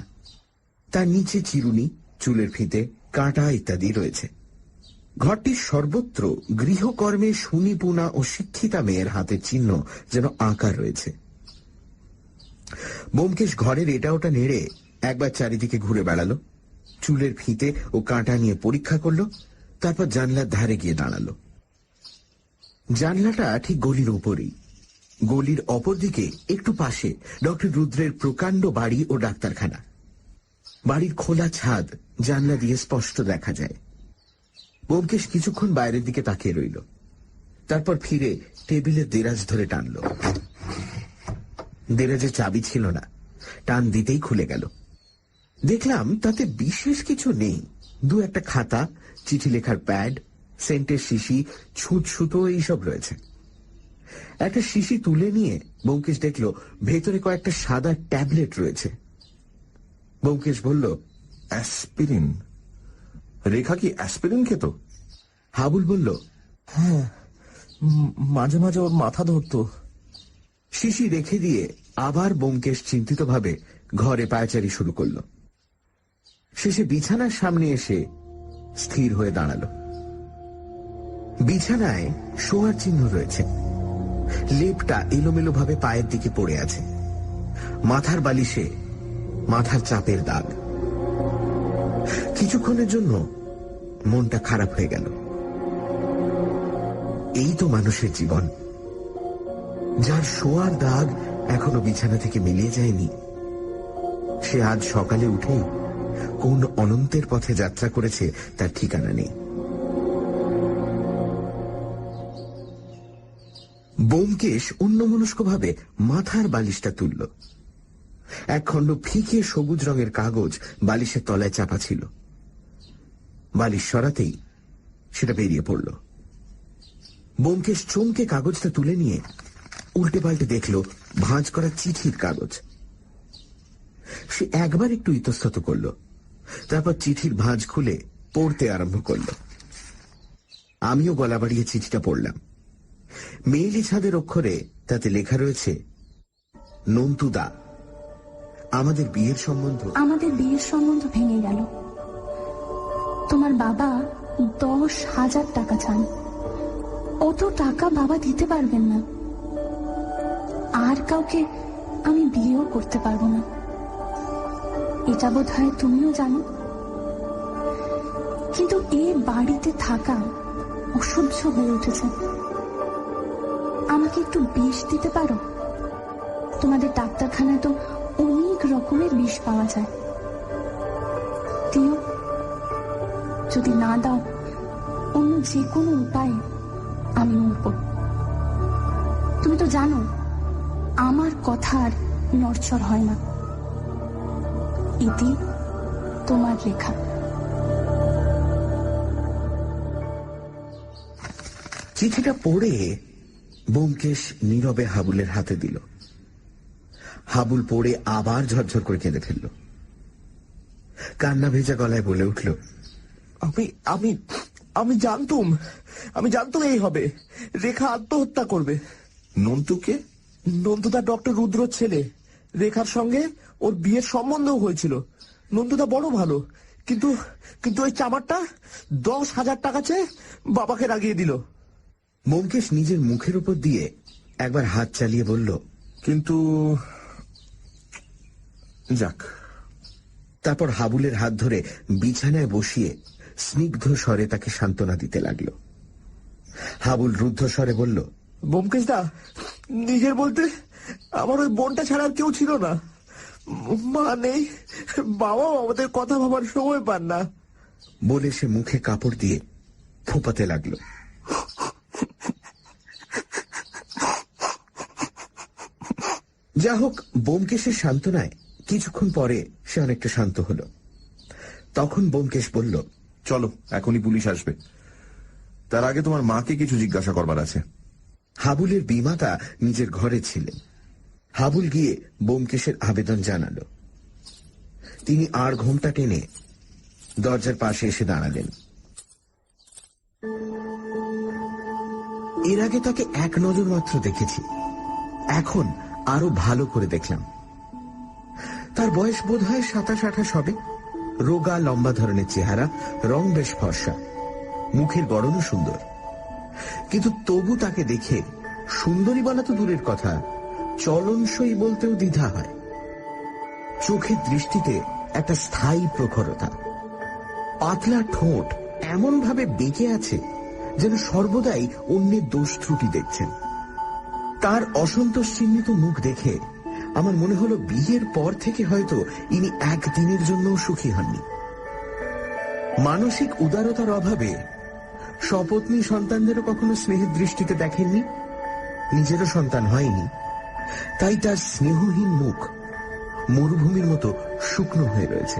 তার নিচে চিরুনি, চুলের ফিতে, কাঁটা ইত্যাদি রয়েছে। ঘরটির সর্বত্র গৃহকর্মে সুনিপুণা ও শিক্ষিতা মেয়ের হাতের চিহ্ন যেন আঁকা রয়েছে। ব্যোমকেশ ঘরের এটা ওটা নেড়ে একবার চারিদিকে ঘুরে বেড়ালো, চুলের ফিতে ও কাঁটা নিয়ে পরীক্ষা করলো, তারপর জানলার ধারে গিয়ে দাঁড়ালো। জানলাটা ঠিক গলির উপরেই। গলির অপরদিকে একটু পাশে ডক্টর রুদ্রের প্রকাণ্ড বাড়ি ও ডাক্তারখানা। বাড়ির খোলা ছাদ জানলা দিয়ে স্পষ্ট দেখা যায়। ব্যোমকেশ কিছুক্ষণ বাইরের দিকে তাকিয়ে রইল, তারপর ফিরে টেবিলের দেরাজ ধরে টানল। দেরাজে চাবি ছিল না, টান দিতেই খুলে গেল। দেখলাম তাতে বিশেষ কিছু নেই, দু একটা খাতা, চিঠি লেখার প্যাড, সেন্টের শিশি, ছুঁচ সুতো এইসব রয়েছে। একটা শিশি তুলে নিয়ে ব্যোমকেশ দেখল ভেতরে কয়েকটা সাদা ট্যাবলেট রয়েছে। ব্যোমকেশ বলল, অ্যাসপিরিন। রেখা কি অ্যাসপিরিন খেত? হাবুল বলল, হ্যাঁ, মাঝে মাঝে ওর মাথা ধরতো। শিশি রেখে দিয়ে আবার ব্যোমকেশ চিন্তিতভাবে ঘরে পায়চারি শুরু করল। শেষে বিছানার সামনে এসে স্থির হয়ে দাঁড়ালো। বিছানায় শোয়ার চিহ্ন রয়েছে, লেপটা এলোমেলো ভাবে পায়ের দিকে পড়ে আছে, মাথার বালিশে মাথার চাপের দাগ। কিছুক্ষণের জন্য মনটা খারাপ হয়ে গেল। এই তো মানুষের জীবন, যার শোয়ার দাগ এখনো বিছানা থেকে মিলিয়ে যায়নি, সে আজ সকালে উঠেই কোন অনন্তের পথে যাত্রা করেছে তার ঠিকানা নেই। ব্যোমকেশ অন্যমনস্কভাবে মাথার বালিশটা তুলল। একখণ্ড ফিকে সবুজ রঙের কাগজ বালিশের তলায় চাপা ছিল। বালিশ সরাতেই সেটা বেরিয়ে পড়ল। ব্যোমকেশ চমকে কাগজটা তুলে নিয়ে উল্টে পাল্টে দেখল ভাঁজ করা চিঠির কাগজ। সে একবার একটু ইতস্তত করল, তারপর চিঠির ভাঁজ খুলে পড়তে আরম্ভ করল। আমিও গলা বাড়িয়ে চিঠিটা পড়লাম। মেয়েলি ছাদের অক্ষরে তাতে লেখা রয়েছে, নন্তুদা, আমাদের বিয়ের সম্বন্ধ ভেঙে গেল। তোমার বাবা 10,000 টাকা চান। অত টাকা বাবা দিতে পারবেন না। আর কাউকে আমি বিয়েও করতে পারবো না, এটা বোধ হয় তুমিও জানো। কিন্তু এ বাড়িতে থাকা অসহ্য হয়ে উঠেছে। আমাকে একটু বিষ দিতে পারো? তোমাদের ডাক্তারখানায় তো অনেক রকমের বিষ পাওয়া যায়। দিও। যদি না দাও, অন্য যে কোনো উপায়ে আমি মরব। তুমি তো জানো আমার কথা আর নড়চড় হয় না। এটি তোমার লেখা। চিঠিটা পড়ে ব্যোমকেশ নীরবে হাবুলের হাতে দিল। হাবুল পড়ে আবার ঝরঝর করে কেঁদে ফেলল। কান্না ভেজা গলায় বলে উঠল, আমি জানতুম এই হবে। রেখা আত্মহত্যা করবে। নন্তুকে? নন্তুদা ডক্টর রুদ্রর ছেলে। রেখার সঙ্গে ওর বিয়ের সম্বন্ধও হয়েছিল। নন্তুদা বড় ভালো, কিন্তু ওই চামারটা 10,000 টাকা চেয়ে বাবাকে রাগিয়ে দিল। ব্যোমকেশ নিজের মুখের উপর দিয়ে একবার হাত চালিয়ে বলল, কিন্তু যাক। তারপর হাবুলের হাত ধরে বিছানায় বসিয়ে স্নিগ্ধ স্বরে তাকে সান্ত্বনা দিতে লাগল। হাবুল রুদ্ধ স্বরে বলল, ব্যোমকেশ দা, নিজের বলতে আমার ওই বোনটা ছাড়া আর কেউ ছিল না। মা নেই, বাবাও আমাদের কথা ভাবার সময় পান না। বলে সে মুখে কাপড় দিয়ে ফোঁপাতে লাগল। যা হোক, ব্যোমকেশের সান্ত্বনায় কিছুক্ষণ পরে সে অনেকটা শান্ত হল। তখন ব্যোমকেশ বলল, চলো, এখনই পুলিশ আসবে। তার আগে তোমার মাকে কিছু জিজ্ঞাসা করবার আছে। হাবুলের বিমাতা নিজের ঘরে ছিলেন। হাবুল গিয়ে ব্যোমকেশের আবেদন জানাল। তিনি আর ঘোমটা টেনে দরজার পাশে এসে দাঁড়ালেন। এর আগে তাকে এক নজর মাত্র দেখেছি, এখন আরো ভালো করে দেখলাম। তার বয়স বোধ হয় 27-28 হবে। রোগা লম্বা ধরনের চেহারা, রং বেশ ফর্সা, মুখের গড়নও সুন্দর। কিন্তু তবু তাকে দেখে সুন্দরী বলা তো দূরের কথা, চলনসই বলতেও দ্বিধা হয়। চোখের দৃষ্টিতে একটা স্থায়ী প্রখরতা, পাতলা ঠোঁট এমন ভাবে বেঁকে আছে যেন সর্বদাই অন্যের দোষ ত্রুটি দেখছেন। তার অসন্তোষ চিহ্নিত মুখ দেখে আমার মনে হলো বিয়ের পর থেকে হয়তো ইনি একদিনের জন্য সুখী হননি। মানসিক উদারতার অভাবে সপত্নী সন্তানদেরও কখনো স্নেহের দৃষ্টিতে দেখেননি, নিজেরও সন্তান হয়নি, তাই তার স্নেহহীন মুখ মরুভূমির মতো শুকনো হয়ে রয়েছে।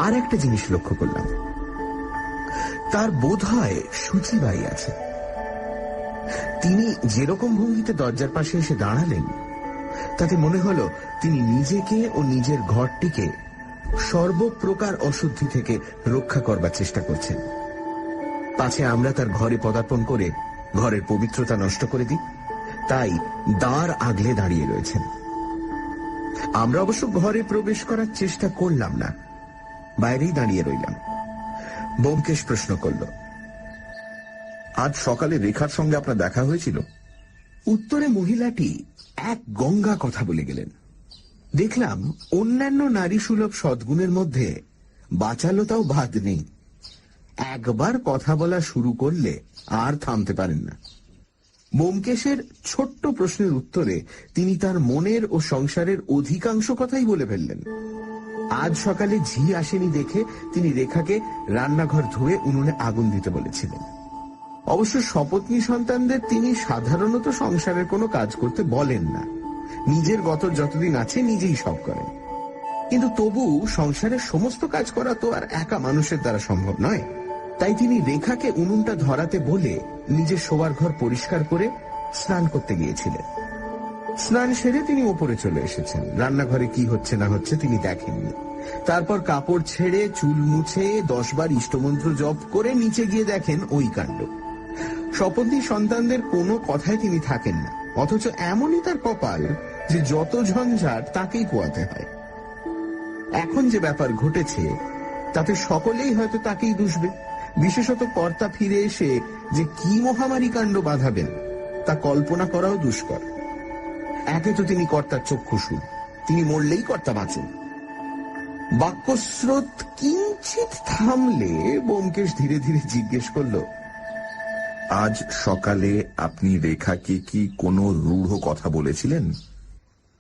আর একটা জিনিস লক্ষ্য করলাম, তার বোধ হয় সূচিবাই আছে। তিনি যেরকম ভঙ্গিতে দরজার পাশে এসে দাঁড়ালেন, তাতে মনে হলো তিনি নিজেকে ও নিজের ঘরটিকে সর্বপ্রকার অশুদ্ধি থেকে রক্ষা করবার চেষ্টা করছেন। পাছে আমরা তার ঘরে পদার্পণ করে ঘরের পবিত্রতা নষ্ট করে দিই, তাই দ্বার আগলে দাঁড়িয়ে রয়েছেন। আমরা অবশ্য ঘরে প্রবেশ করার চেষ্টা করলাম না, বাইরেই দাঁড়িয়ে রইলাম। ব্যোমকেশ প্রশ্ন করল, আজ সকালে রেখার সঙ্গে আপনার দেখা হয়েছিল? উত্তরে মহিলাটি এক গঙ্গা কথা বলে গেলেন। দেখলাম অন্যান্য নারী সুলভ সদ্গুণের মধ্যে বাচালতাও বাদ নেই। একবার কথা বলা শুরু করলে আর থামতে পারেন না। ব্যোমকেশের ছোট্ট প্রশ্নের উত্তরে তিনি তার মনের ও সংসারের অধিকাংশ কথাই বলে ফেললেন। আজ সকালে ঝি আসেনি দেখে তিনি রেখাকে রান্নাঘর ধুয়ে উনুনে আগুন দিতে বলেছিলেন। অবশ্য সপত্নী সন্তানদের তিনি সাধারণত সংসারের কোনো কাজ করতে বলেন না, নিজের গতর যতদিন আছে নিজেই সব করেন। কিন্তু তবু সংসারের সমস্ত কাজ করা তো আর একা মানুষের দ্বারা সম্ভব নয়। তাই তিনি রেখাকে উনুনটা ধরাতে বলে নিজের শোবার ঘর পরিষ্কার করে স্নান করতে গিয়েছিলেন। স্নান সেরে তিনি ওপরে চলে এসেছেন। রান্নাঘরে কি হচ্ছে না হচ্ছে তিনি দেখেননি। তারপর কাপড় ছেড়ে চুল মুছে 10 বার ইষ্টমন্ত্র জপ করে নিচে গিয়ে দেখেন ওই কাণ্ড। সপত্নী সন্তানদের কোনো কথায় তিনি থাকেন না, অথচ এমনই তার কপাল যে যত ঝঞ্ঝাট তাকেই পোয়াতে হয়। এখন যে ব্যাপার ঘটেছে তাতে সকলেই হয়তো তাকেই দুষবে। বিশেষত কর্তা ফিরে এসে যে কি মহামারী কাণ্ড বাঁধাবেন তা কল্পনা করাও দুষ্কর। একে তো তিনি কর্তার চক্ষুশূল, তিনি মরলেই কর্তা বাঁচেন। বাক্যস্রোত কিঞ্চিত থামলে ব্যোমকেশ ধীরে ধীরে জিজ্ঞেস করল, আজ সকালে আপনি রেখাকে কি কোনো রূঢ় কথা বলেছিলেন?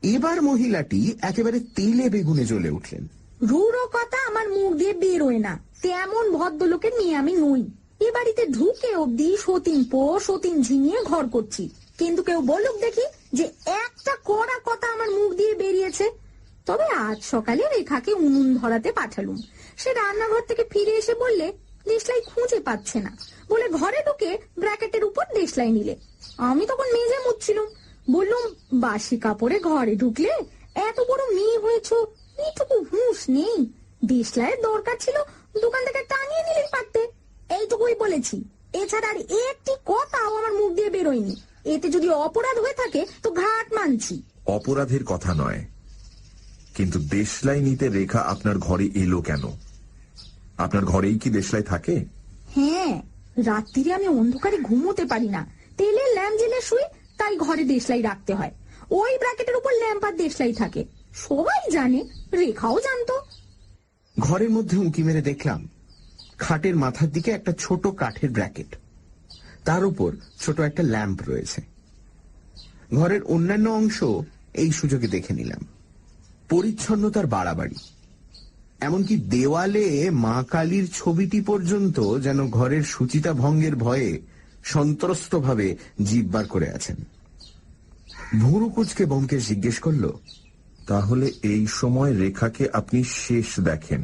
এবার মহিলাটি একেবারে তেলে বেগুনে জ্বলে উঠলেন। রূঢ় কথা আমার মুখ দিয়ে বেরোয় না, তেমন ভদ্রলোকের মেয়ে আমি নই। এ বাড়িতে ঢুকে অব্দি সতীন পো সতীন ঝিমিয়ে ঘর করছি, কিন্তু কেউ বলুক দেখি যে একটা কড়া কথা আমার মুখ দিয়ে বেরিয়েছে। তবে আজ সকালে রেখাকে উনুন ধরাতে পাঠালুম। সে রান্নাঘর থেকে ফিরে এসে বললে দেশলাই খুঁজে পাচ্ছে না, বলে ঘরে ঢুকে ব্র্যাকেটের উপর দেশলাই নিলে। আমি তখন মেজে মুছছিলাম, বললুম বাসি কাপড়ে ঘরে ঢুকলে এত বড় মেয়ে হয়েছ, এইটুকু হুঁশ নেই? দেশলাইয়ের দরকার ছিল দোকান থেকে টানিয়ে নিলেই পারতে। এইটুকুই বলেছি, এছাড়া আর একটি কথাও আমার মুখ দিয়ে বেরোয়নি। এতে যদি অপরাধ হয়ে থাকে তো ঘাট মানছি। অপরাধের কথা নয়, কিন্তু দেশলাই নিতে রেখা আপনার ঘরে এলো কেন? আপনার ঘরেই কি দেশলাই থাকে? হ্যাঁ, রাত্রিরে আমি অন্ধকারে ঘুমোতে পারি না, তেলের ল্যাম্প জ্বেলে শুই, তাই ঘরে দেশলাই রাখতে হয়। ওই ব্র্যাকেটের উপর ল্যাম্প আর দেশলাই থাকে, সবাই জানে, রেখাও জানতো। ঘরের মধ্যে উঁকি মেরে দেখলাম খাটের মাথার দিকে একটা ছোট কাঠের ব্র্যাকেট, তার উপর ছোট একটা ল্যাম্প রয়েছে। ঘরের অন্যান্য অংশ এই সুযোগে দেখে নিলাম। পরিচ্ছন্নতার বাড়াবাড়ি, এমনকি দেওয়ালে মা কালীর ছবিটি পর্যন্ত যেন ঘরের সুচিতা ভঙ্গের ভয়ে সন্ত্রস্ত ভাবে জিভ বার করে আছেন। ভুরু কুঁচকে ব্যোমকেশ জিজ্ঞেস করল, তাহলে এই সময় রেখাকে আপনি শেষ দেখেন,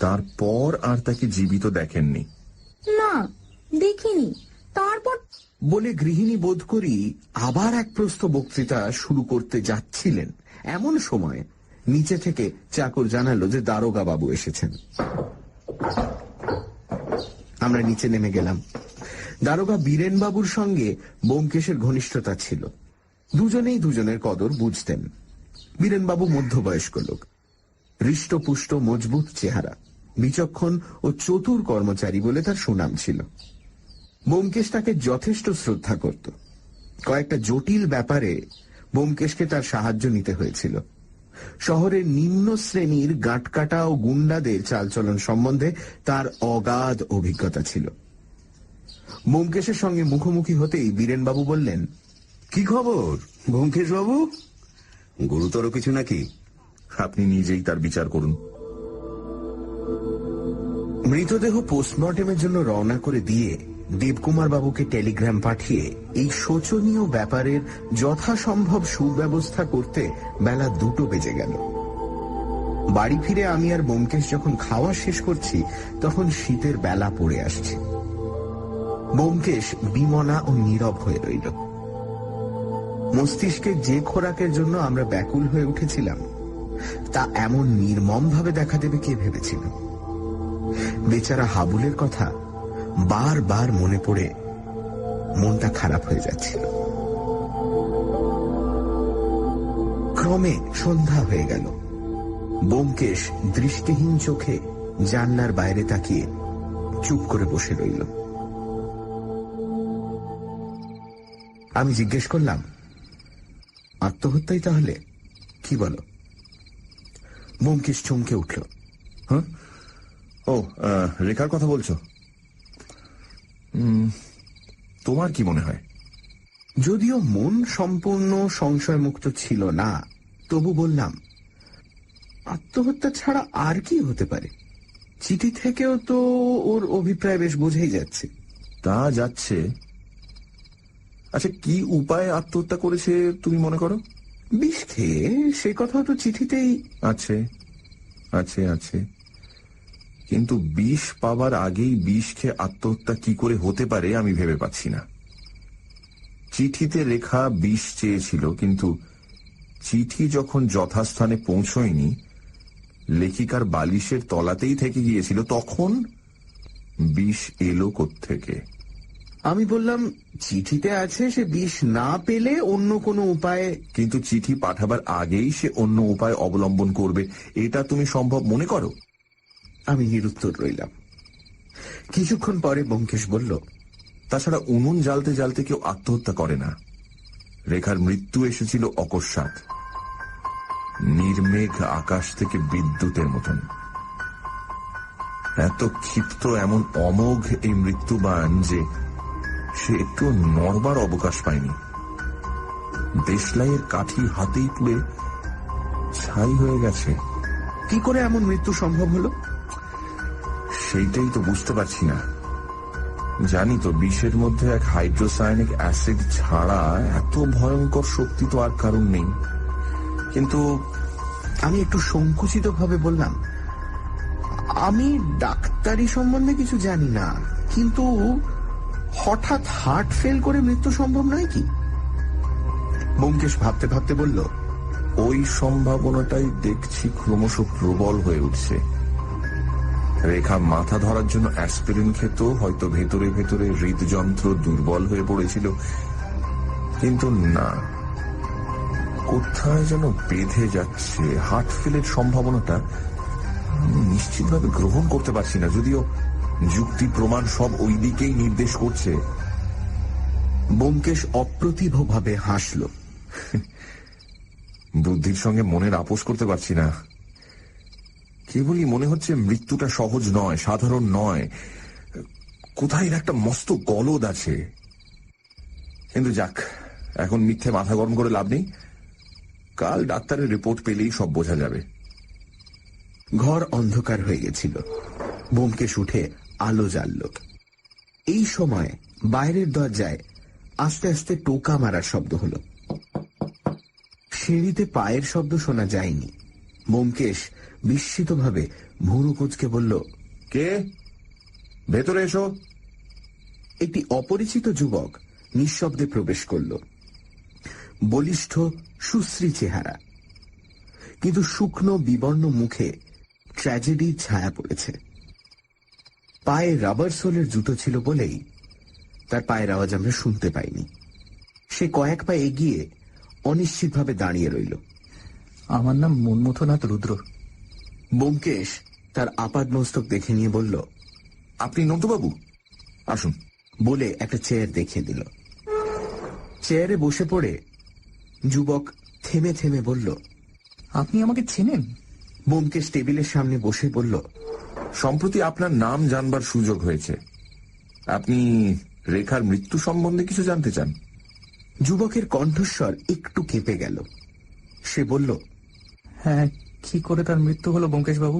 তারপর আর তাকে জীবিত দেখেননি? না, দেখিনি। তারপর বলে গৃহিণী বোধ করি আবার এক প্রস্থ বক্তৃতা শুরু করতে যাচ্ছিলেন, এমন সময় নিচে থেকে চাকর জানালো যে দারোগা বাবু এসেছেন। আমরা নিচে নেমে গেলাম। দারোগা বীরেন বাবুর সঙ্গে ব্যোমকেশের ঘনিষ্ঠতা ছিল, দুজনেই দুজনের কদর বুঝতেন। বীরেনবাবু মধ্যবয়স্ক লোক, হৃষ্টপুষ্ট মজবুত চেহারা, বিচক্ষণ ও চতুর কর্মচারী বলে তার সুনাম ছিল। ব্যোমকেশ তাকে যথেষ্ট শ্রদ্ধা করত। কয়েকটা জটিল ব্যাপারে ব্যোমকেশকে তার সাহায্য নিতে হয়েছিল। শহরের নিম্ন শ্রেণীর গাঁটকাটা ও গুন্ডাদের চালচলন সম্বন্ধে তার অগাধ অভিজ্ঞতা ছিল। ব্যোমকেশের সঙ্গে মুখোমুখি হতেই বীরেনবাবু বললেন, কি খবর ব্যোমকেশ বাবু? গুরুতর কিছু নাকি? আপনি নিজেই তার বিচার করুন। মৃতদেহ পোস্টমর্টেমের জন্য রওনা করে দিয়ে দেবকুমার বাবুকে টেলিগ্রাম পাঠিয়ে এই শোচনীয় ব্যাপারের যথাসম্ভব সুব্যবস্থা করতে বেলা 2টো বেজে গেল। বাড়ি ফিরে আমি আর ব্যোমকেশ যখন খাওয়া শেষ করছি তখন শীতের বেলা পড়ে আসছে। ব্যোমকেশ বিমনা ও নীরব হয়ে রইল। মস্তিষ্কে যে খোরাকের জন্য আমরা ব্যাকুল হয়ে উঠেছিলাম তা এমন নির্মমভাবে দেখা দেবে কে ভেবেছিল। বেচারা হাবুলের কথা বারবার মনে পড়ে মনটা খারাপ হয়ে যাচ্ছিল। ক্রমে সন্ধ্যা হয়ে গেল। ব্যোমকেশ দৃষ্টিহীন চোখে জানলার বাইরে তাকিয়ে চুপ করে বসে রইল। আমি জিজ্ঞেস করলাম, আত্মহত্যাই তাহলে? কি বলো? ব্যোমকেশ চমকে উঠল। হ্যাঁ, ও রেখার কথা বলছো? তোমার কি মনে হয়? যদিও মন সম্পূর্ণ সংশয়মুক্ত ছিল না, তবু বললাম, আত্মহত্যা ছাড়া আর কি হতে পারে? চিঠি থেকেও তো ওর অভিপ্রায় বেশ বোঝাই যাচ্ছে। তা যাচ্ছে। আচ্ছা, কি উপায়ে আত্মহত্যা করেছে তুমি মনে করো? বিষ খেয়ে, সে কথা তো চিঠিতেই আছে। আছে আছে কিন্তু বিষ পাবার আগেই বিষ খেয়ে আত্মহত্যা কি করে হতে পারে আমি ভেবে পাচ্ছি না। চিঠিতে রেখা বিষ চেয়েছিল, কিন্তু চিঠি যখন যথাস্থানে পৌঁছয়নি, লেখিকার বালিশের তলাতেই থেকে গিয়েছিল, তখন বিষ এলো কোত্থেকে? আমি বললাম, চিঠিতে আছে সে বিষ না পেলে অন্য কোনো উপায়ে। কিন্তু চিঠি পাঠাবার আগেই সে অন্য উপায় অবলম্বন করবে, এটা তুমি সম্ভব মনে করো? আমি নিরুত্তর রইলাম। কিছুক্ষণ পরে ব্যোমকেশ বলল, তাছাড়া উনুন জ্বালতে জ্বালতে কেউ আত্মহত্যা করে না। রেখার মৃত্যু এসেছিল অকস্মাৎ, নির্মেঘ আকাশ থেকে বিদ্যুতের মতন। এত ক্ষিপ্ত, এমন অমোঘ এই মৃত্যুবান যে সে একটু নড়বার অবকাশ পায়নি। দেশলাইয়ের কাঠি হাতেই পুড়ে ছাই হয়ে গেছে। কি করে এমন মৃত্যু সম্ভব হলো? সেইটাই তো বুঝতে পারছি না। জানি তো বিষের মধ্যে এক হাইড্রোসায়ানিক অ্যাসিড ছাড়া এত ভয়ঙ্কর শক্তি তো আর কারণ নেই। কিন্তু আমি একটু সংকুচিত ভাবে বললাম, আমি ডাক্তারি সম্বন্ধে কিছু জানি না, কিন্তু হঠাৎ হার্ট ফেল করে মৃত্যু সম্ভব নয় কি? ব্যোমকেশ ভাবতে ভাবতে বলল, ওই সম্ভাবনাটাই দেখছি ক্রমশ প্রবল হয়ে উঠছে। রেখা মাথা ধরার জন্য অ্যাসপিরিন খেত, হয়তো ভেতরে ভেতরে হৃদযন্ত্র দুর্বল হয়ে পড়েছিল, কিন্তু না, কোথায় যেন বেঁধে যাচ্ছে। হার্ট ফেলের সম্ভাবনাটা আমি নিশ্চিতভাবে গ্রহণ করতে পারছি না, যদিও যুক্তি প্রমাণ সব ওই দিকেই নির্দেশ করছে। ব্যোমকেশ অপ্রতিভ ভাবে হাসল। বুদ্ধির সঙ্গে মনের আপোষ করতে পারছি না। কেবলই মনে হচ্ছে মৃত্যুটা সহজ নয়, সাধারণ নয়, কোথায় একটা মস্ত গলদ আছে। কিন্তু যাক, এখন মিথ্যে মাথা গরম করে লাভ নেই। কাল ডাক্তারের রিপোর্ট পেলেই সব বোঝা যাবে। ঘর অন্ধকার হয়ে গেছিল। ব্যোমকেশ উঠে আলো জ্বালল। এই সময় বাইরের দরজায় আস্তে আস্তে টোকা মারার শব্দ হলো। সিঁড়িতে পায়ের শব্দ শোনা যায়নি। ব্যোমকেশ বিস্মিতভাবে ভুরু কুঁচকে বলল, কে? ভেতরে এসো। একটি অপরিচিত যুবক নিঃশব্দে প্রবেশ করল। বলিষ্ঠ, সুশ্রী চেহারা, কিন্তু শুকনো বিবর্ণ মুখে ট্র্যাজেডির ছায়া পড়েছে। পায়ে রাবার সোলের জুতো ছিল বলেই তার পায়ের আওয়াজ আমরা শুনতে পাইনি। সে কয়েক পা এগিয়ে অনিশ্চিতভাবে দাঁড়িয়ে রইল। আমার নাম মন্মথনাথ রুদ্র। ব্যোমকেশ তার আপাদমস্তক দেখে নিয়ে বলল, আপনি নন্দবাবু, আসুন। বলে একটা চেয়ার দেখিয়ে দিল। চেয়ারে বসে পড়ে যুবক থেমে থেমে বলল, আপনি আমাকে চেনেন? ব্যোমকেশ টেবিলের সামনে বসে বলল, সম্প্রতি আপনার নাম জানবার সুযোগ হয়েছে। আপনি রেখার মৃত্যু সম্বন্ধে কিছু জানতে চান? যুবকের কণ্ঠস্বর একটু কেঁপে গেল। সে বলল, হ্যাঁ, কি করে তার মৃত্যু হলো ব্যোমকেশ বাবু?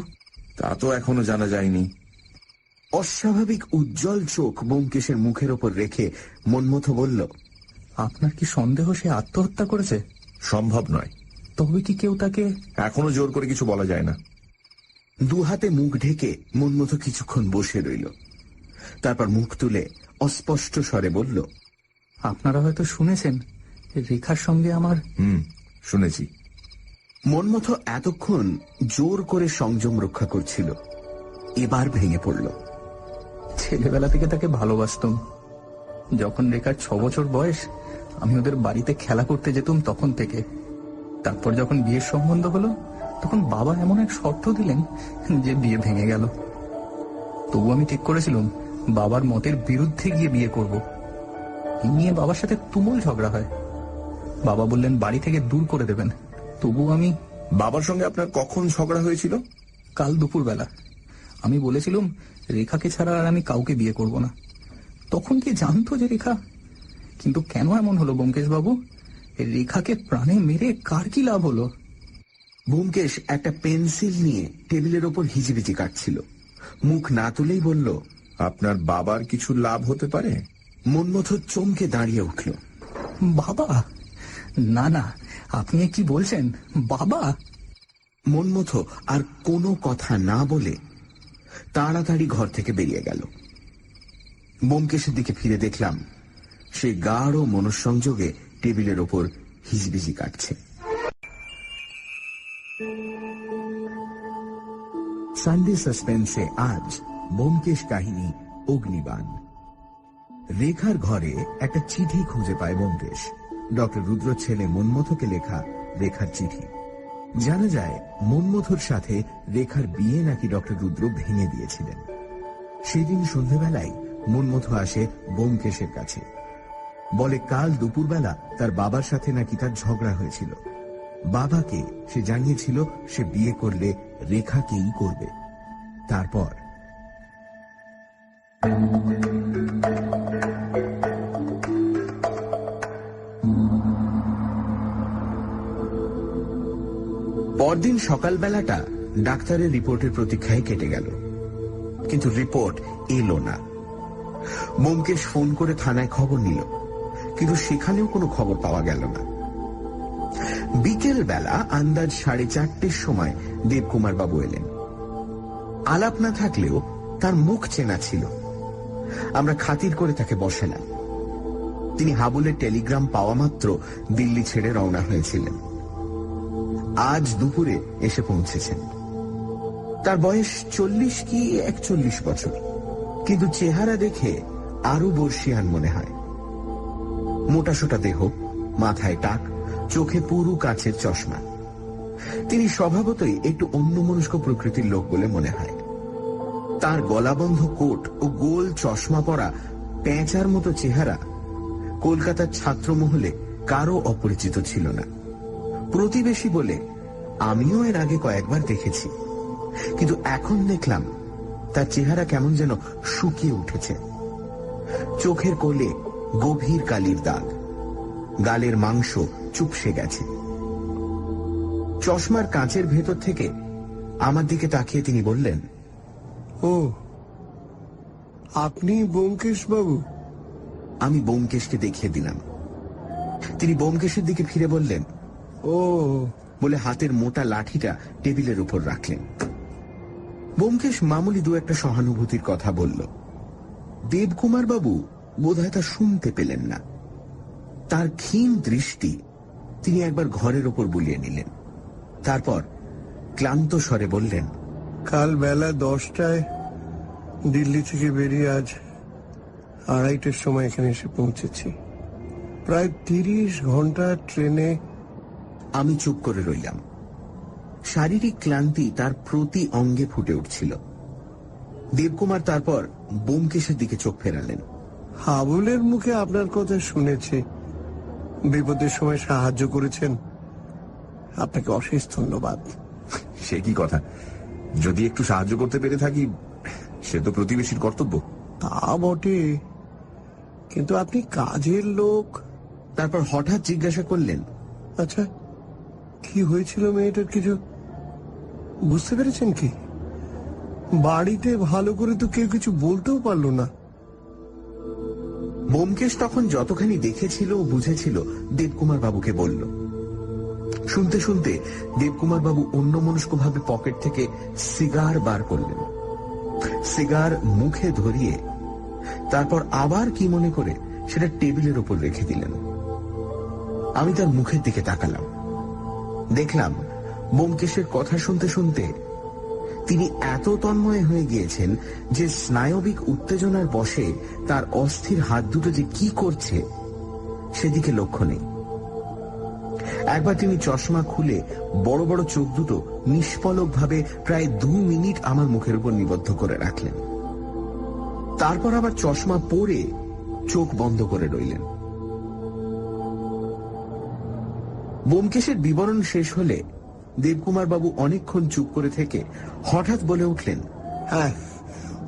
তা তো এখনো জানা যায়নি। অস্বাভাবিক উজ্জ্বল চোখ ব্যোমকেশের মুখের ওপর রেখে মন্মথ বলল, আপনার কি সন্দেহ সে আত্মহত্যা করেছে? সম্ভব নয়। তবে কি কেউ তাকে? এখনো জোর করে কিছু বলা যায় না। দু হাতে মুখ ঢেকে মন্মথ কিছুক্ষণ বসে রইল। তারপর মুখ তুলে অস্পষ্ট স্বরে বলল, আপনারা হয়তো শুনেছেন রেখার সঙ্গে আমার। শুনেছি। মন্মথ এতক্ষণ জোর করে সংযম রক্ষা করছিল, এবার ভেঙে পড়ল। ছেলেবেলা থেকে তাকে ভালোবাসতাম। যখন রেখার 6 বছর বয়স, আমি ওদের বাড়িতে খেলা করতে যেতাম তখন থেকে। তারপর যখন বিয়ের সম্বন্ধ হলো, তখন বাবা এমন এক শর্ত দিলেন যে বিয়ে ভেঙে গেল। তবু আমি ঠিক করেছিলাম বাবার মতের বিরুদ্ধে গিয়ে বিয়ে করব। এই নিয়ে বাবার সাথে তুমুল ঝগড়া হয়। বাবা বললেন বাড়ি থেকে দূর করে দেবেন। তবু আমি। বাবার সঙ্গে আপনার কখন ঝগড়া হয়েছিল? কাল দুপুরবেলা। আমি বলেছিলাম রেখাকে ছাড়া আর আমি কাউকে বিয়ে করব না। তখন কি জানতো যে রেখা? কিন্তু কেন এমন হলো ব্যোমকেশ বাবু? রেখাকে প্রাণে মেরে কার কি লাভ হলো? ব্যোমকেশ একটা পেন্সিল নিয়ে টেবিলের ওপর হিজিবিজি কাটছিল। মুখ না তুলেই বলল, আপনার বাবার কিছু লাভ হতে পারে। মন্মথ চমকে দাঁড়িয়ে উঠল। বাবা? না না, আপনি কি বলছেন? বাবা? মন্মথ আর কোনো কথা না বলে তাড়াতাড়ি ঘর থেকে বেরিয়ে গেল। ব্যোমকেশের দিকে ফিরে দেখলাম সে গাঢ় মনঃসংযোগে টেবিলের ওপর হিজবিজি কাটছে। সানডে সাসপেন্সে আজ ব্যোমকেশ কাহিনী অগ্নিবাণ। রেখার ঘরে একটা চিঠি খুঁজে পায় ব্যোমকেশ। ডক্টর রুদ্র ছেলে মন্মথকে লেখা রেখার চিঠি। জানা যায় মন্মথর সাথে রেখার বিয়ে নাকি ডক্টর রুদ্র ভেঙে দিয়েছিলেন। সেদিন সন্ধ্যেবেলায় মন্মথ আসে ব্যোমকেশের কাছে। বলে কাল দুপুরবেলা তার বাবার সাথে নাকি তার ঝগড়া হয়েছিল। বাবাকে সে জানিয়েছিল সে বিয়ে করলে রেখাকেই করবে। তারপর পরদিন সকালবেলাটা ডাক্তারের রিপোর্টের প্রতীক্ষায় কেটে গেল, কিন্তু রিপোর্ট এলো না। ব্যোমকেশ ফোন করে থানায় খবর নিল, কিন্তু সেখানেও কোনো খবর পাওয়া গেল না। বিকেল বেলা আন্দাজ 4:30 সময় দেবকুমার বাবু এলেন। আলাপ না থাকলেও তার মুখ চেনা ছিল। আমরা খাতির করে তাকে বসালাম। তিনি হাবুলের টেলিগ্রাম পাওয়া মাত্র দিল্লি ছেড়ে রওনা হয়েছিলেন। আজ দুপুরে এসে পৌঁছেছেন। তার বয়স 40 কি 41 বছর, কিন্তু চেহারা দেখে আরো বর্ষিয়ান মনে হয়। মোটাসোটা দেহ, মাথায় টাক, চোখে পুরু কাচের চশমা। তিনি স্বভাবতই একটু অন্যমনস্ক প্রকৃতির লোক বলে মনে হয়। তার গলাবন্ধ কোট ও গোল চশমা পরা পেঁচার মতো চেহারা কলকাতার ছাত্রমহলে কারো অপরিচিত ছিল না। প্রতিবেশী বলে আমিও এর আগে কয়েকবার দেখেছি, কিন্তু এখন দেখলাম তার চেহারা কেমন যেন শুকিয়ে উঠেছে। চোখের কোলে গভীর কালির দাগ, গালের মাংস চুপসে গেছে। চশমার কাঁচের ভেতর থেকে আমার দিকে তাকিয়ে তিনি বললেন, ও, আপনি ব্যোমকেশ বাবু? আমি ব্যোমকেশকে দেখিয়ে দিলাম। তিনি ব্যোমকেশের দিকে ফিরে বললেন, ও, বলে হাতের মোটা লাঠিটা টেবিলের উপর রাখলেন। ব্যোমকেশ মামুলি দু একটা সহানুভূতির কথা বলল। দেবকুমার বাবু বোধহয় তা শুনতে পেলেন না। তার ক্ষীণ দৃষ্টি তিনি একবার ঘরের ওপর বুলিয়ে নিলেন। তারপর ক্লান্ত স্বরে বললেন, কাল বেলা 10টায় দিল্লি থেকে বেরিয়ে আজ 2:30টার সময় এখানে এসে পৌঁছেছি। প্রায় 30 ঘন্টা ট্রেনে। আমি চুপ করে রইলাম। শারীরিক ক্লান্তি তার প্রতি অঙ্গে ফুটে উঠছিল। দেবকুমার তারপর ব্যোমকেশের দিকে চোখ ফেরালেন। হাবুলের মুখে আপনার কথা শুনেছি, বিপদের সময় সাহায্য করেছেন, আপনাকে অশেষ ধন্যবাদ। সে কি কথা, যদি একটু সাহায্য করতে পেরে থাকি সে তো প্রতিবেশীর কর্তব্য। তা বটে, কিন্তু আপনি কাজের লোক। তারপর হঠাৎ জিজ্ঞাসা করলেন, আচ্ছা, কি হয়েছিল মেয়েটার কিছু বুঝতে পেরেছেন কি? বাড়িতে ভালো করে তো কেউ কিছু বলতেও পারলো না। ব্যোমকেশ তখন যতখানি দেখেছিল ও বুঝেছিল দেবকুমার বাবুকে বলল। শুনতে শুনতে দেবকুমার বাবু অন্যমনস্কভাবে পকেট থেকে সিগার বার করলেন, সিগার মুখে ধরিয়ে তারপর আবার কি মনে করে সেটা টেবিলের উপর রেখে দিলেন। আমি তার মুখের দিকে তাকালাম, দেখলাম ব্যোমকেশের কথা শুনতে শুনতে তিনি এত তন্ময় হয়ে গিয়েছেন যে স্নায়বিক উত্তেজনার বশে তার অস্থির হাত দুটো যে কি করছে সেদিকে লক্ষ্য নেই। একবার তিনি চশমা খুলে বড় বড় চোখ দুটো নিষ্পলকভাবে প্রায় 2 মিনিট আমার মুখের উপর নিবদ্ধ করে রাখলেন। তারপর আবার চশমা পরে চোখ বন্ধ করে রইলেন। ব্যোমকেশের বিবরণ শেষ হলে দেবকুমার বাবু অনেকক্ষণ চুপ করে থেকে হঠাৎ বলে উঠলেন, হ্যাঁ,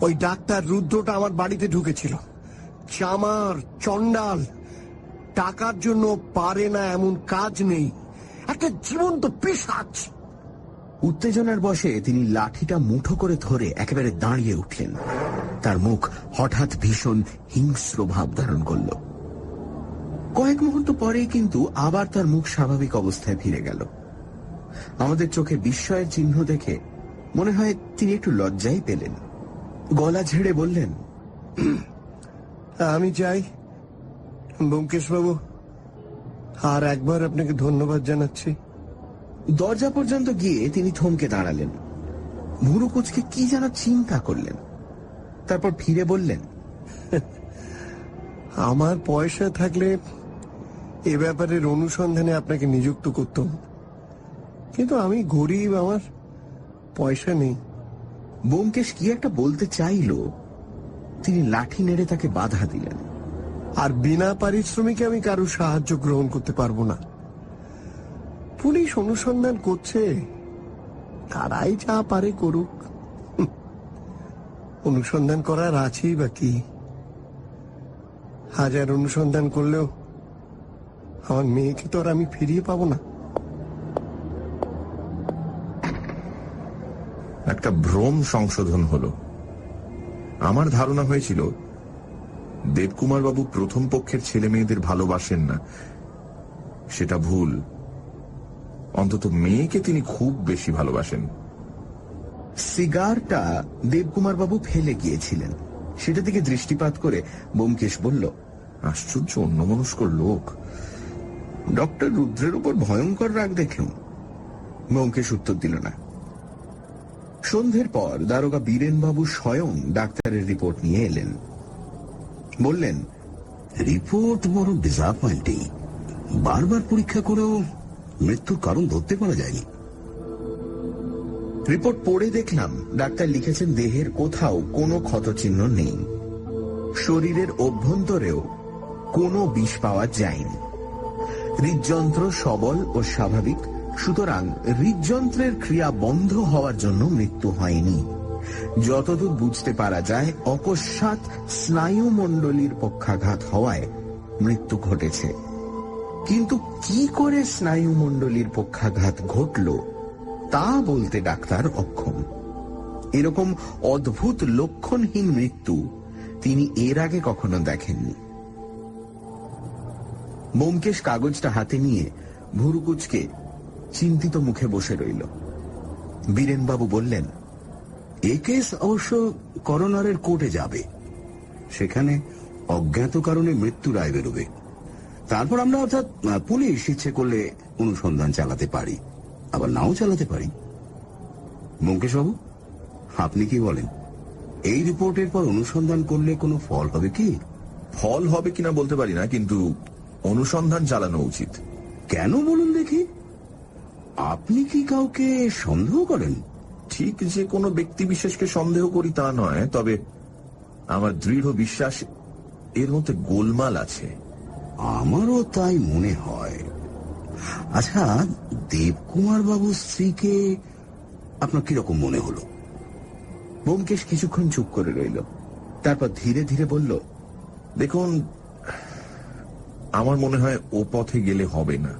ওই ডাক্তার রুদ্রটা আমার বাড়িতে ঢুকেছিল। চামার, চন্ডাল, টাকার জন্য পারে না এমন কাজ নেই, একটা জীবন্ত পিশাচ। উত্তেজনার বশে তিনি লাঠিটা মুঠো করে ধরে একেবারে দাঁড়িয়ে উঠলেন। তার মুখ হঠাৎ ভীষণ হিংস্র ভাব ধারণ করল। কয়েক মুহূর্ত পরেই কিন্তু আবার তার মুখ স্বাভাবিক অবস্থায় ফিরে গেল। আমাদের চোখে বিস্ময়ের চিহ্ন দেখে মনে হয় তিনি একটু লজ্জাই পেলেন। গলা ঝেড়ে বললেন, আমি চাই ব্যোমকেশ বাবু, আর একবার আপনাকে ধন্যবাদ জানাচ্ছি। দরজা পর্যন্ত গিয়ে তিনি থমকে দাঁড়ালেন, ভুরু কুঁচকে কি যেন চিন্তা করলেন। তারপর ফিরে বললেন, আমার পয়সা থাকলে এ ব্যাপারের অনুসন্ধানে আপনাকে নিযুক্ত করতাম, কিন্তু আমি গরিব, আমার পয়সা নেই। ব্যোমকেশ কি একটা বলতে চাইল, তিনি লাঠি নেড়ে তাকে বাধা দিলেন। আর বিনা পারিশ্রমিকে আমি কারো সাহায্য গ্রহণ করতে পারবো না। পুলিশ অনুসন্ধান করছে, তারাই যা পারে করুক। অনুসন্ধান করার আছেই বা কি? হাজার অনুসন্ধান করলেও আমার মেয়েকে তো আর আমি ফিরিয়ে পাবো না। একটা ভ্রম সংশোধন হলো। আমার ধারণা হয়েছিল দেবকুমার বাবু প্রথম পক্ষের ছেলে মেয়েদের ভালোবাসেন না। সেটা ভুল। অন্তত মেয়েকে তিনি খুব বেশি ভালোবাসেন। সিগারটা দেবকুমার বাবু ফেলে গিয়েছিলেন, সেটা দিকে দৃষ্টিপাত করে ব্যোমকেশ বলল, আশ্চর্য অন্যমনস্ক লোক। ডক্টর রুদ্রের উপর ভয়ঙ্কর রাগ দেখলুম। ব্যোমকেশ উত্তর দিল না। সন্ধ্যের পর দারোগা বীরেনবাবু স্বয়ং ডাক্তারের রিপোর্ট নিয়ে এলেন। বললেন, রিপোর্ট বড় ডিসঅ্যাপয়েন্টিং। বারবার পরীক্ষা করেও মৃত্যুর কারণ ধরতে পারা যায়নি। রিপোর্ট পড়ে দেখলাম ডাক্তার লিখেছেন দেহের কোথাও কোনো ক্ষতচিহ্ন নেই, শরীরের অভ্যন্তরেও কোনো বিষ পাওয়া যায়নি। হৃদযন্ত্র সবল ও স্বাভাবিক, সুতরাং হৃদযন্ত্রের ক্রিয়া বন্ধ হওয়ার জন্য মৃত্যু হয়নি। যতদূর বুঝতে পারা যায় অকস্মাৎ স্নায়ুমণ্ডলীর পক্ষাঘাত হওয়ায় মৃত্যু ঘটেছে। কিন্তু কি করে স্নায়ুমণ্ডলীর পক্ষাঘাত ঘটল তা বলতে ডাক্তার অক্ষম। এরকম অদ্ভুত লক্ষণহীন মৃত্যু তিনি এর আগে কখনো দেখেননি। ব্যোমকেশ কাগজটা হাতে নিয়ে ভুরু কুঁচকে চিন্তিত মুখে বসে রইল। বীরেনবাবু বললেন, এ কেস অবশ্য করোনারের কোর্টে যাবে, সেখানে অজ্ঞাত কারণে মৃত্যু রায় বেরোবে। তারপর আমরা অর্থাৎ পুলিশ ইচ্ছে করলে অনুসন্ধান চালাতে পারি, আবার নাও চালাতে পারি। ব্যোমকেশ বাবু, আপনি কি বলেন? এই রিপোর্টের পর অনুসন্ধান করলে কোনো ফল হবে কি? ফল হবে কিনা বলতে পারি না, কিন্তু অনুসন্ধান চালানো উচিত। কেন বলুন দেখি? আপনি কি কাউকে সন্দেহ করেন? ঠিক যে কোনো ব্যক্তি বিশেষকে সন্দেহ করি তা নয়, তবে আমার দৃঢ় বিশ্বাস এর মধ্যে গোলমাল আছে। আমারও তাই মনে হয়। আচ্ছা, দেবকুমার বাবুর স্ত্রীকে আপনার কিরকম মনে হলো? ব্যোমকেশ কিছুক্ষণ চুপ করে রইল, তারপর ধীরে ধীরে বলল, দেখুন, আমার মনে হয় ও পথে গেলে হবে না।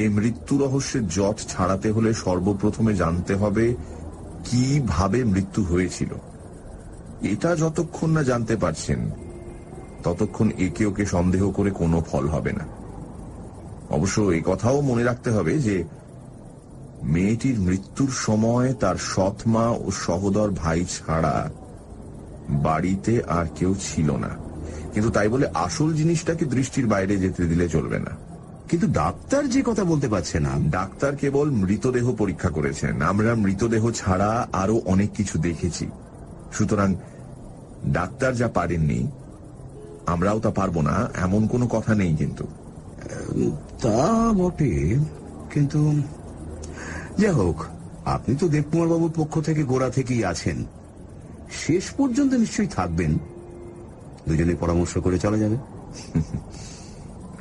এই মৃত্যু রহস্যের জট ছাড়াতে হলে সর্বপ্রথমে জানতে হবে কিভাবে মৃত্যু হয়েছিল। এটা যতক্ষণ না জানতে পারছেন ততক্ষণ একে ওকে সন্দেহ করে কোনো ফল হবে না। অবশ্য এই কথাও মনে রাখতে হবে যে মেয়েটির মৃত্যুর সময় তার সৎ মা ও সহোদর ভাই ছাড়া বাড়িতে আর কেউ ছিল না, কিন্তু তাই বলে আসল জিনিসটাকে দৃষ্টির বাইরে যেতে দিলে চলবে না। কিন্তু ডাক্তার যে কথা বলতে পারছে না। ডাক্তার কেবল মৃতদেহ পরীক্ষা করেছেন, আমরা মৃতদেহ ছাড়া আরো অনেক কিছু দেখেছি। সুতরাং ডাক্তার যা পারেননি আমরাও তা পারবো না এমন কোনো কথা নেই। কিন্তু তা বটে, কিন্তু যাই হোক, আপনি তো দেবকুমার বাবুর পক্ষ থেকে গোড়া থেকেই আছেন, শেষ পর্যন্ত নিশ্চয়ই থাকবেন। দুজনে পরামর্শ করে চলা যাবে।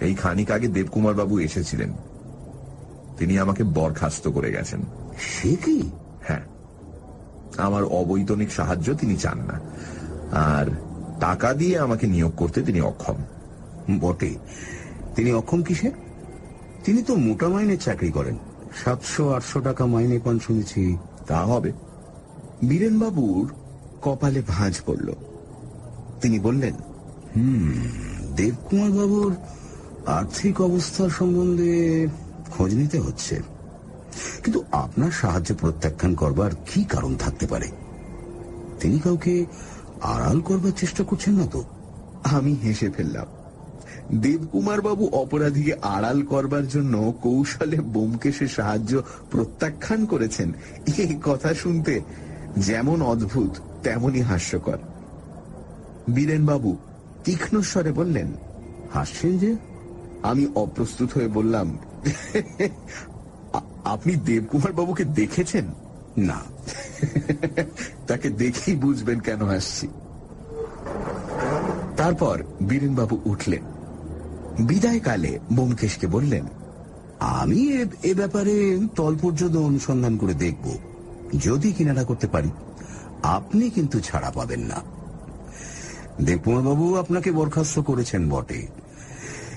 এই খানিক আগে দেবকুমার বাবু এসেছিলেন, তিনি আমাকে বরখাস্ত করে গেছেন। সে কি? হ্যাঁ, আমার অবৈতনিক সাহায্য তিনি চান না, আর টাকা দিয়ে আমাকে নিয়োগ করতে তিনি অক্ষম। বটে, তিনি অক্ষম কিসে? তিনি তো মোটা মাইনের চাকরি করেন, 700-800 টাকা মাইনে পান শুনেছি। তা হবে। বীরেনবাবুর কপালে ভাঁজ পড়ল। তিনি বললেন, দেবকুমার বাবুর আর্থিক অবস্থা সম্বন্ধে খোঁজ নিতে হচ্ছে, কিন্তু আপনার সাহায্য প্রত্যাখ্যান করবার কি কারণ থাকতে পারে? তিনি কাউকে আড়াল করবার চেষ্টা করছেন না তো? আমি হেসে ফেললাম। দেবকুমার বাবু অপরাধীকে আড়াল করবার জন্য কৌশলে ব্যোমকেশের সাহায্য প্রত্যাখ্যান করেছেন, এই কথা শুনতে যেমন অদ্ভুত তেমনই হাস্যকর। বীরেনবাবু তীক্ষ্ণ স্বরে বললেন, হাসছেন যে? আমি অপ্রস্তুত হয়ে বললাম, আপনি দেবকুমার বাবুকে দেখেছেন? না। তাকে দেখেই বুঝবেন কেন হাসছি। তারপর বীরেনবাবু উঠলেন। বিদায়কালে ব্যোমকেশকে বললেন, আমি এ ব্যাপারে তল পর্যন্ত অনুসন্ধান করে দেখব, যদি কিনারা করতে পারি। আপনি কিন্তু ছাড়া পাবেন না। দেবকুমার বাবু আপনাকে বরখাস্ত করেছেন বটে,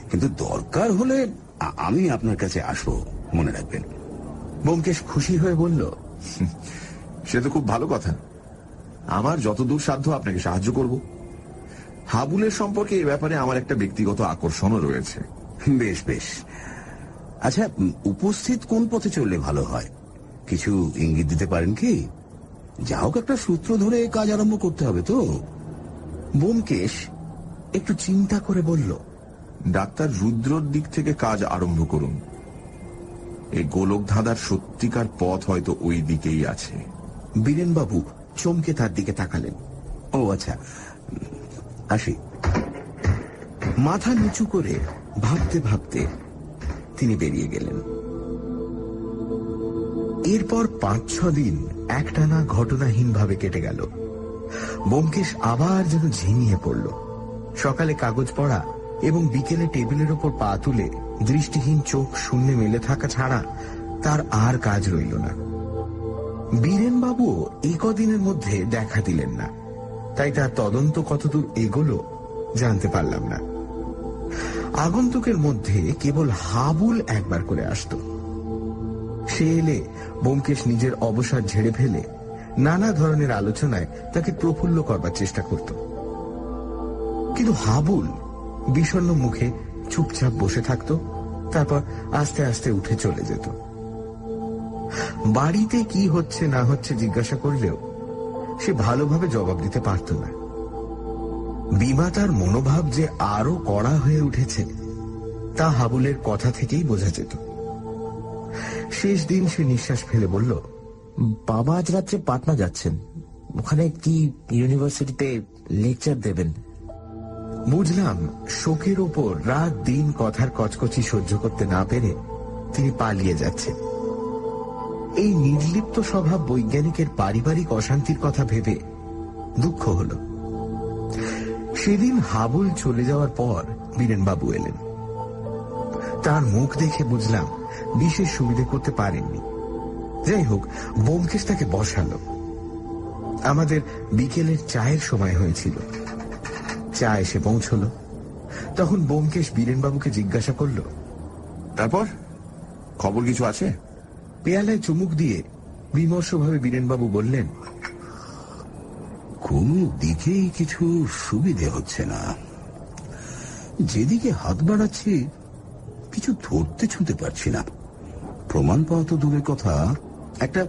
কিন্তু দরকার হলে আমি আপনার কাছে আসবো, মনে রাখবেন। ব্যোমকেশ খুশি হয়ে বলল, সে তো খুব ভালো কথা। আমার যতদূর সাধ্য আপনাকে সাহায্য করব। হাবুলের সম্পর্কে এ ব্যাপারে আমার একটা ব্যক্তিগত আকর্ষণও রয়েছে। বেশ বেশ। আচ্ছা, উপস্থিত কোন পথে চললে ভালো হয়? কিছু ইঙ্গিত দিতে পারেন কি? যা হোক, একটা সূত্র ধরে কাজ আরম্ভ করতে হবে তো। ব্যোমকেশ একটু চিন্তা করে বলল, ডাক্তার রুদ্রর দিক থেকে কাজ আরম্ভ করুন। এই গোলক ধাঁধার সত্যিকার পথ হয়তো ওই দিকেই আছে। বীরেনবাবু চমকে তার দিকে তাকালেন। ও আচ্ছা, আসি। মাথা নিচু করে ভাবতে ভাবতে তিনি বেরিয়ে গেলেন। এরপর 5-6 দিন একটানা ঘটনাহীনভাবে কেটে গেল। ব্যোমকেশ আবার যেন ঝিমিয়ে পড়ল। সকালে কাগজ পড়া এবং বিকেলে টেবিলের ওপর পা তুলে দৃষ্টিহীন চোখ শূন্যে মেলে থাকা ছাড়া তার আর কাজ রইল না। বীরেনবাবুও এই কদিনের মধ্যে দেখা দিলেন না, তাই তার তদন্ত কতদূর এগোলো জানতে পারলাম না। আগন্তুকের মধ্যে কেবল হাবুল একবার করে আসতো। সে এলে ব্যোমকেশ নিজের অবসর ঝেড়ে ফেলে নানা ধরনের আলোচনায় তাকে প্রফুল্ল করবার চেষ্টা করত, কিন্তু হাবুল বিষণ্ণ মুখে চুপচাপ বসে থাকত, তারপর আস্তে আস্তে উঠে চলে যেত। বাড়িতে কি হচ্ছে না হচ্ছে জিজ্ঞাসা করলেও সে ভালোভাবে জবাব দিতে পারত না। বিমাতার মনোভাব যে আরো কড়া হয়ে উঠেছে তা হাবুলের কথা থেকেই বোঝা যেত। শেষ দিন সে নিঃশ্বাস ফেলে বলল, বাবা আজ রাত্রে পাটনা যাচ্ছেন, ওখানে কি ইউনিভার্সিটিতে লেকচার দেবেন। বুঝলাম শোকের ওপর রাত দিন কথার কচকচি সহ্য করতে না পেরে তিনি পালিয়ে যাচ্ছেন। এই নির্লিপ্ত স্বভাব বৈজ্ঞানিকের পারিবারিক অশান্তির কথা ভেবে দুঃখ হল। সেদিন হাবুল চলে যাওয়ার পর বীরেনবাবু এলেন। তার মুখ দেখে বুঝলাম বিশেষ সুবিধে করতে পারেননি। যাই হোক, ব্যোমকেশ তাকে বসালো। আমাদের বিকেলের চায়ের সময় হয়েছিল। চা এসে পৌঁছল। তখন ব্যোমকেশ বীরেনবাবুকে জিজ্ঞাসা করল, তারপর খবর কিছু আছে? পেয়ালায় চুমুক দিয়ে বিমর্ষভাবে বীরেনবাবু বললেন, কোন দিকেই কিছু সুবিধে হচ্ছে না। যেদিকে হাত বাড়াচ্ছি কিছু ধরতে ছুঁতে পারছি না। প্রমাণ পাওয়া তো দূরের কথা, একটা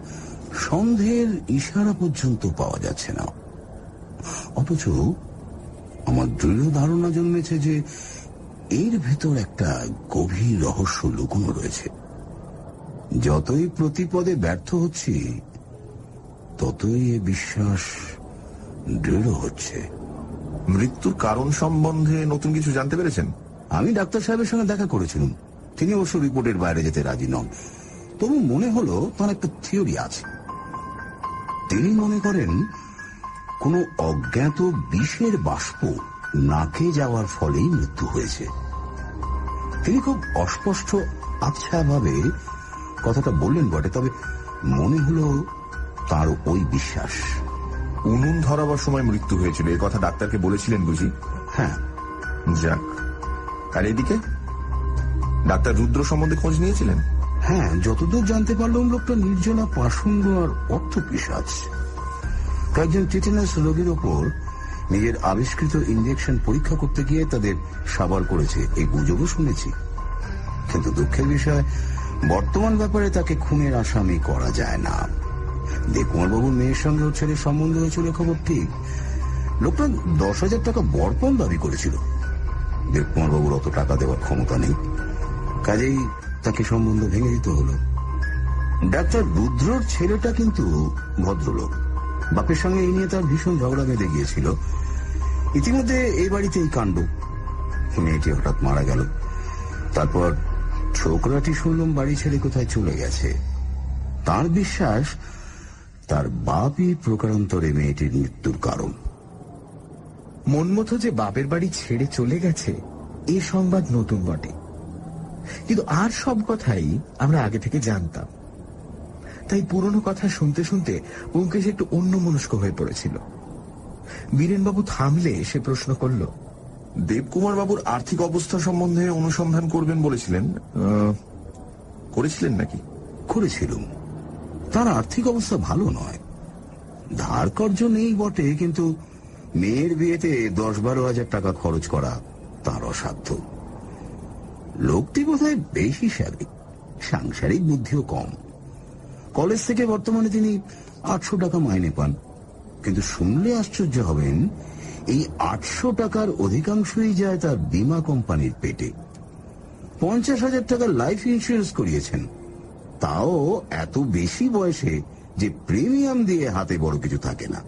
সন্দেহের ইশারা পর্যন্ত পাওয়া যাচ্ছে না। অথচ আমার দৃঢ় ধারণা জন্মেছে যে এর ভেতর একটা গভীর রহস্য লুকোনো রয়েছে। যতই প্রতিপদে ব্যর্থ হচ্ছি ততই এ বিশ্বাস দৃঢ় হচ্ছে। মৃত্যুর কারণ সম্বন্ধে নতুন কিছু জানতে পেরেছেন? আমি ডাক্তার সাহেবের সঙ্গে দেখা করেছিলাম। তিনি অবশ্য রিপোর্টের বাইরে যেতে রাজি নন। তবু মনে হলো তার একটা থিওরি আছে। তিনি মনে করেন কোনো অজ্ঞাত বিষের বাষ্প নাকে যাওয়ার ফলেই মৃত্যু হয়েছে। তিনি খুব অস্পষ্ট আচ্ছা ভাবে কথাটা বললেন বটে, তবে মনে হলো তার ওই বিশ্বাস। উনুন ধরাবার সময় মৃত্যু হয়েছিল, এই কথা ডাক্তারকে বলেছিলেন বুঝি? হ্যাঁ। যাক, আর এদিকে ডাক্তার রুদ্র সম্বন্ধে খোঁজ নিয়েছিলেন? হ্যাঁ, যতদূর জানতে পারলাম লোকটা নির্জলা পাষণ্ড আর অর্থপিশাচ। কয়েকজন টিটেনাস রোগীর ওপর নিজের আবিষ্কৃত ইঞ্জেকশন পরীক্ষা করতে গিয়ে তাদের সাবার করেছে, এই গুজবও শুনেছি। কিন্তু দুঃখের বিষয়, বর্তমান ব্যাপারে তাকে খুনের আসামি করা যায় না। দেবকুমার বাবুর মেয়ের সঙ্গে ওর ছেলের সম্বন্ধ হয়েছিল খবর ঠিক। লোকটা 10,000 টাকা বরপণ দাবি করেছিল। দেবকুমার বাবুর অত টাকা দেওয়ার ক্ষমতা নেই, কাজেই তাকে সম্বন্ধ ভেঙে দিতে হলো। ডাক্তার রুদ্রর ছেলেটা কিন্তু ভদ্রলোক। বাপের সঙ্গে এই নিয়ে তার ভীষণ ঝগড়া বেঁধে গিয়েছিল। ইতিমধ্যে এই বাড়িতে এই কাণ্ড। মেয়েটি হঠাৎ মারা গেল। তারপর ছোকরাটি শুনলাম বাড়ি ছেড়ে কোথায় চলে গেছে। তার বিশ্বাস তার বাপই প্রকারান্তরে মেয়েটির মৃত্যুর কারণ। মনমতো যে বাপের বাড়ি ছেড়ে চলে গেছে এ সংবাদ নতুন বটে, কিন্তু আর সব কথাই আমরা আগে থেকে জানতাম। তাই পুরনো কথা শুনতে শুনতে ব্যোমকেশ একটু অন্যমনস্ক হয়ে পড়েছিল। বীরেনবাবু থামলে সে প্রশ্ন করল, দেবকুমার বাবুর আর্থিক অবস্থা সম্বন্ধে অনুসন্ধান করবেন বলেছিলেন, করেছিলেন নাকি? করেছিলাম। তার আর্থিক অবস্থা ভালো নয়। ধার কর্জ নেই বটে, কিন্তু মেয়ের বিয়েতে 10-12 হাজার টাকা খরচ করা তার অসাধ্য। লোকটি বোধহয় বেশ হিসাবে, সাংসারিক বুদ্ধিও কম। কলেজ থেকে বর্তমানে তিনি 800 টাকা মাইনে পান। কিন্তু শুনলে আশ্চর্য হবেন, এই 800 টাকার অধিকাংশই যায় তার বীমা কোম্পানির পেটে। 50,000 টাকার লাইফ ইন্স্যুরেন্স করিয়েছেন, তাও এত বেশি বয়সে যে প্রিমিয়াম দিয়ে হাতে বড় কিছু থাকে না।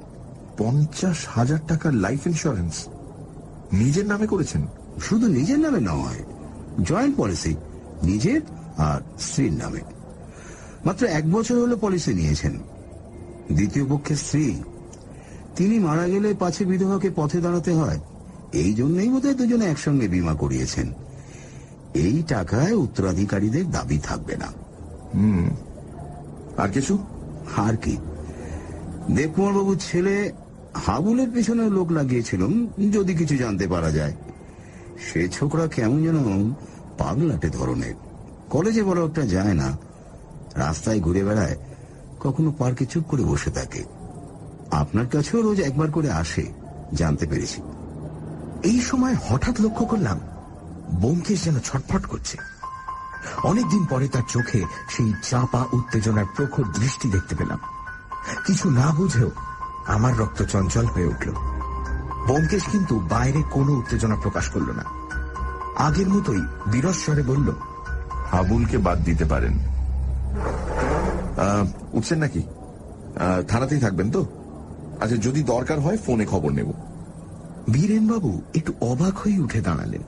50,000 টাকার লাইফ ইন্স্যুরেন্স নিজের নামে করেছেন? শুধু নিজের নামে নয়, জয়েন্ট পলিসি, নিজের আর স্ত্রীর নামে। মাত্র 1 বছর হলো পলিসি নিয়েছেন। দ্বিতীয় পক্ষের স্ত্রী, তিনি মারা গেলে পাছে বিধবাকে পথে দাঁড়াতে হয়, এই জন্যই বোধহয় দুজনে একসঙ্গে বীমা করিয়েছেন। এই টাকায় উত্তরাধিকারীদের দাবি থাকবে না। আর কিছু? আর কি, দেবকুমার বাবুর ছেলে হাবুলের পিছনেও লোক লাগিয়েছিলাম যদি কিছু জানতে পারা যায়। সে ছোকরা কেমন যেন পাগলাটে ধরনের। কলেজে বড় একটা যায় না, রাস্তায় ঘুরে বেড়ায়, কখনো পার্কে চুপ করে বসে থাকে। আপনার কাছেও রোজ একবার করে আসে, জানতে পেরেছি। এই সময় হঠাৎ লক্ষ্য করলাম ব্যোমকেশ যেন ছটফট করছে। অনেকদিন পরে তার চোখে সেই চাপা উত্তেজনার প্রখর দৃষ্টি দেখতে পেলাম। কিছু না বুঝেও আমার রক্ত চঞ্চল হয়ে উঠল। ব্যোমকেশ কিন্তু বাইরে কোনো উত্তেজনা প্রকাশ করল না। আগের মতোই বিরস স্বরে বলল, হাবুলকে বাদ দিতে পারেন। উঠছেন নাকি? থানাতেই থাকবেন তো? আচ্ছা, যদি দরকার হয় ফোনে খবর নেব। বীরেনবাবু একটু অবাক হয়ে উঠে দাঁড়ালেন।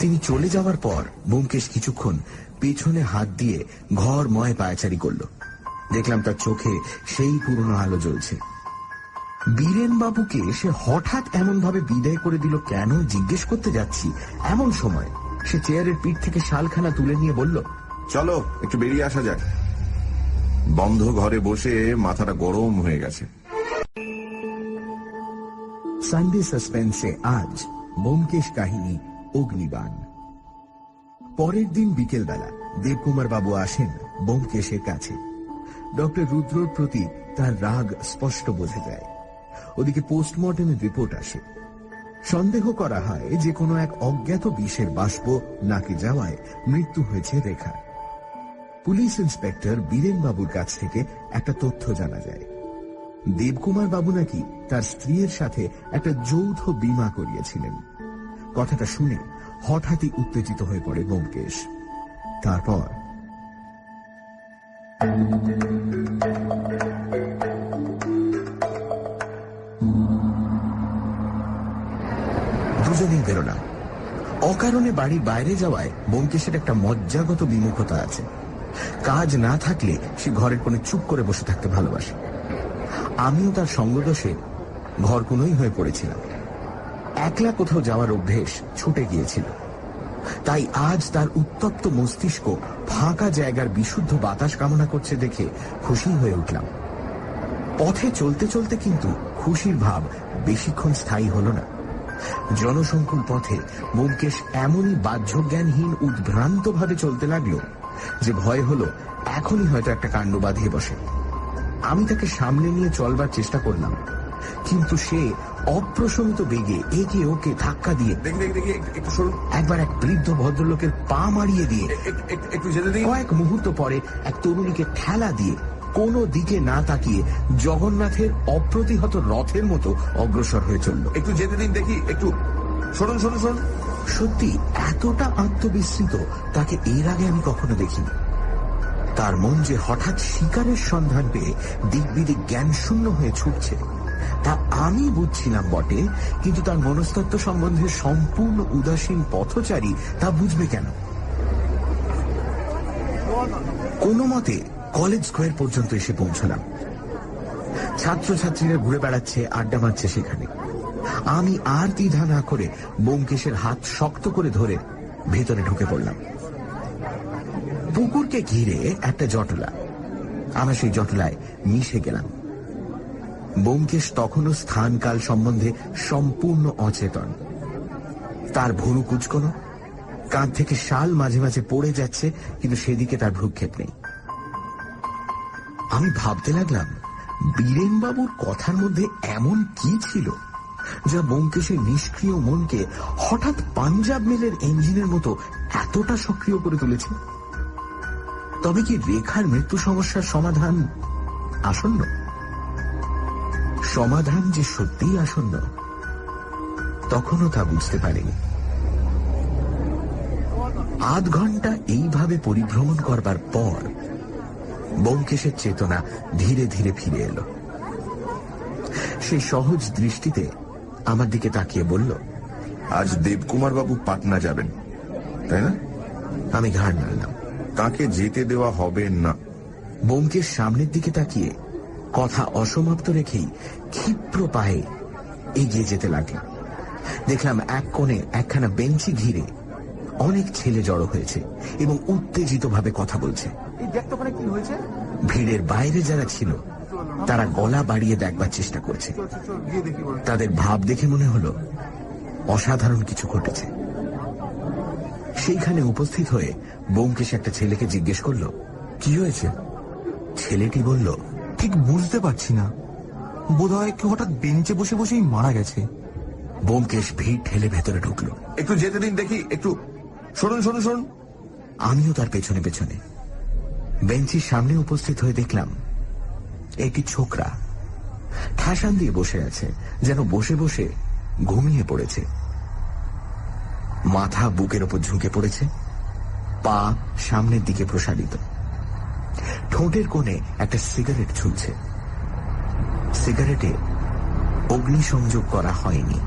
তিনি চলে যাওয়ার পর ব্যোমকেশ কিছুক্ষণ পেছনে হাত দিয়ে ঘরময় পায়চারি করল। দেখলাম তার চোখে সেই পুরনো আলো জ্বলছে। বীরেন বাবুকে সে হঠাৎ এমন ভাবে বিদায় করে দিল কেন জিজ্ঞেস করতে যাচ্ছি, এমন সময় সে চেয়ারের পিঠ থেকে শালখানা তুলে নিয়ে বলল, চলো একটু বেরিয়ে আসা যাক। বন্ধ ঘরে বসে মাথাটা গরম হয়ে গেছে। সানডে সাসপেন্সে আজ ব্যোমকেশ কাহিনী অগ্নিবাণ। পরের দিন বিকেলবেলা দেবকুমার বাবু আসেন ব্যোমকেশের কাছে। ডক্টর রুদ্রর প্রতি তার রাগ স্পষ্ট বোঝা যায়। ওদিকে পোস্টমর্টমের রিপোর্ট আসে। সন্দেহ করা হয় যে কোনো এক অজ্ঞাত বিষের বাষ্প নাকে যাওয়ায় মৃত্যু হয়েছে রেখার। পুলিশ ইন্সপেক্টর বীরেন বাবুর কাছ থেকে একটা তথ্য জানা যায়। দেবকুমার বাবু নাকি তার স্ত্রীর সাথে একটা যৌথ বীমা করিয়েছিলেন। কথাটা শুনে হঠাৎই উত্তেজিত হয়ে পড়ে ব্যোমকেশ। তারপর দুজনেই বেরোলাম। অকারণে বাড়ির বাইরে যাওয়ায় ব্যোমকেশের একটা মজ্জাগত বিমুখতা আছে। কাজ না থাকলে সে ঘরের কোণে চুপ করে বসে থাকতে ভালোবাসে। আমিও তার সঙ্গদোষে ঘরকুনোই হয়ে পড়েছিলাম। একলা কোথাও যাওয়ার অভ্যেস ছুটে গিয়েছিল। তাই আজ তার উত্তপ্ত মস্তিষ্ক ফাঁকা জায়গার বিশুদ্ধ বাতাস কামনা করছে দেখে খুশি হয়ে উঠলাম। পথে চলতে চলতে কিন্তু খুশির ভাব বেশিক্ষণ স্থায়ী হল না। জনসংকুল পথে ব্যোমকেশ এমনই বাহ্যজ্ঞানহীন উদ্ভ্রান্ত ভাবে চলতে লাগলো যে ভয় হলো এখনই হয়তো একটা কাণ্ড বাঁধিয়ে বসে। আমি তাকে সামনে নিয়ে চলবার চেষ্টা করলাম, কিন্তু সে অপ্রশমিত বেগে একে ওকে ধাক্কা দিয়ে একবার এক বৃদ্ধ ভদ্রলোকের পা মারিয়ে দিয়ে কয়েক মুহূর্ত পরে এক তরুণীকে ঠেলা দিয়ে কোনো দিকে না তাকিয়ে জগন্নাথের অপ্রতিহত রথের মতো অগ্রসর হয়ে চলল। একটু যেতে দিন দেখি, একটু শোনুন শোনুন শোন। সত্যি এতটা আত্মবিস্মৃত তাকে এর আগে আমি কখনো দেখিনি। তার মন যে হঠাৎ শিকারের সন্ধান পেয়ে দিকবিদিক জ্ঞান শূন্য হয়ে ছুটছে তা আমি বুঝছিলাম বটে, কিন্তু তার মনস্তত্ত্ব সম্বন্ধে সম্পূর্ণ উদাসীন পথচারী তা বুঝবে কেন? কোনো মতে কলেজ স্কোয়ার পর্যন্ত এসে পৌঁছলাম। ছাত্রছাত্রীরা ঘুরে বেড়াচ্ছে, আড্ডা মারছে সেখানে। আমি আর দ্বিধা না করে ব্যোমকেশের হাত শক্ত করে ধরে ভেতরে ঢুকে পড়লাম। পুকুরকে ঘিরে একটা জটলা। আমরা সেই জটলায় মিশে গেলাম। ব্যোমকেশ তখনও স্থানকাল সম্বন্ধে সম্পূর্ণ অচেতন। তার ভুরু কুঁচকোনো, কাঁধ থেকে শাল মাঝে মাঝে পড়ে যাচ্ছে, কিন্তু সেদিকে তার ভ্রুক্ষেপ নেই। আমি ভাবতে লাগলাম বীরেন বাবুর কথার মধ্যে এমন কি ছিল যা ব্যোমকেশের নিষ্ক্রিয় মনকে হঠাৎ পাঞ্জাব মেলের ইঞ্জিনের মতো এতটা সক্রিয় করে তুলেছে। তবে কি রেখার মৃত্যু সমস্যার সমাধান আসন্ন? সমাধান যে সত্যিই আসন্ন তখনও তা বুঝতে পারেনি। আধ ঘন্টা এইভাবে পরিভ্রমণ করবার পর ব্যোমকেশের চেতনা ধীরে ধীরে ফিরে এলো। সে সহজ দৃষ্টিতে আমার দিকে তাকিয়ে বলল, আজ দেবকুমার বাবু পাটনা যাবেন, তাই না? আমি ঘাড় নাড়লাম। তাকে যেতে দেওয়া হবে না। ব্যোমকেশ সামনের দিকে তাকিয়ে কথা অসমাপ্ত রেখেই ক্ষিপ্র পায়ে এগিয়ে যেতে লাগলাম। দেখলাম এক কোণে একখানা বেঞ্চি ঘিরে অনেক ছেলে জড়ো হয়েছে এবং উত্তেজিত ভাবে কথা বলছে। ভিড়ের বাইরে যারা ছিল তারা গলা বাড়িয়ে দেখবার চেষ্টা করছে। তাদের ভাব দেখে মনে হলো অসাধারণ কিছু ঘটেছে। সেইখানে উপস্থিত হয়ে ব্যোমকেশ একটা ছেলেকে জিজ্ঞেস করলো, কি হয়েছে? ছেলেটি বলল, ঠিক বুঝতে পারছি না, বোধহয় কেউ হঠাৎ বেঞ্চে বসে বসেই মারা গেছে। ব্যোমকেশ ভিড় ঠেলে ভেতরে ঢুকলো। একটু যেতে দিন দেখি, একটু শুনুন শুনুন শুনুন। আমিও তার পেছনে পেছনে বেঞ্চির সামনে উপস্থিত হয়ে দেখলাম একটি ছোকরা ঠাসান দিয়ে বসে আছে, যেন বসে বসে ঘুমিয়ে পড়েছে। মাথা বুকের ওপর ঝুঁকে পড়েছে, পা সামনের দিকে প্রসারিত। ঠোঁটের কোণে একটা সিগারেট ঝুলছে। সিগারেটে অগ্নিসংযোগ করা হয়নি।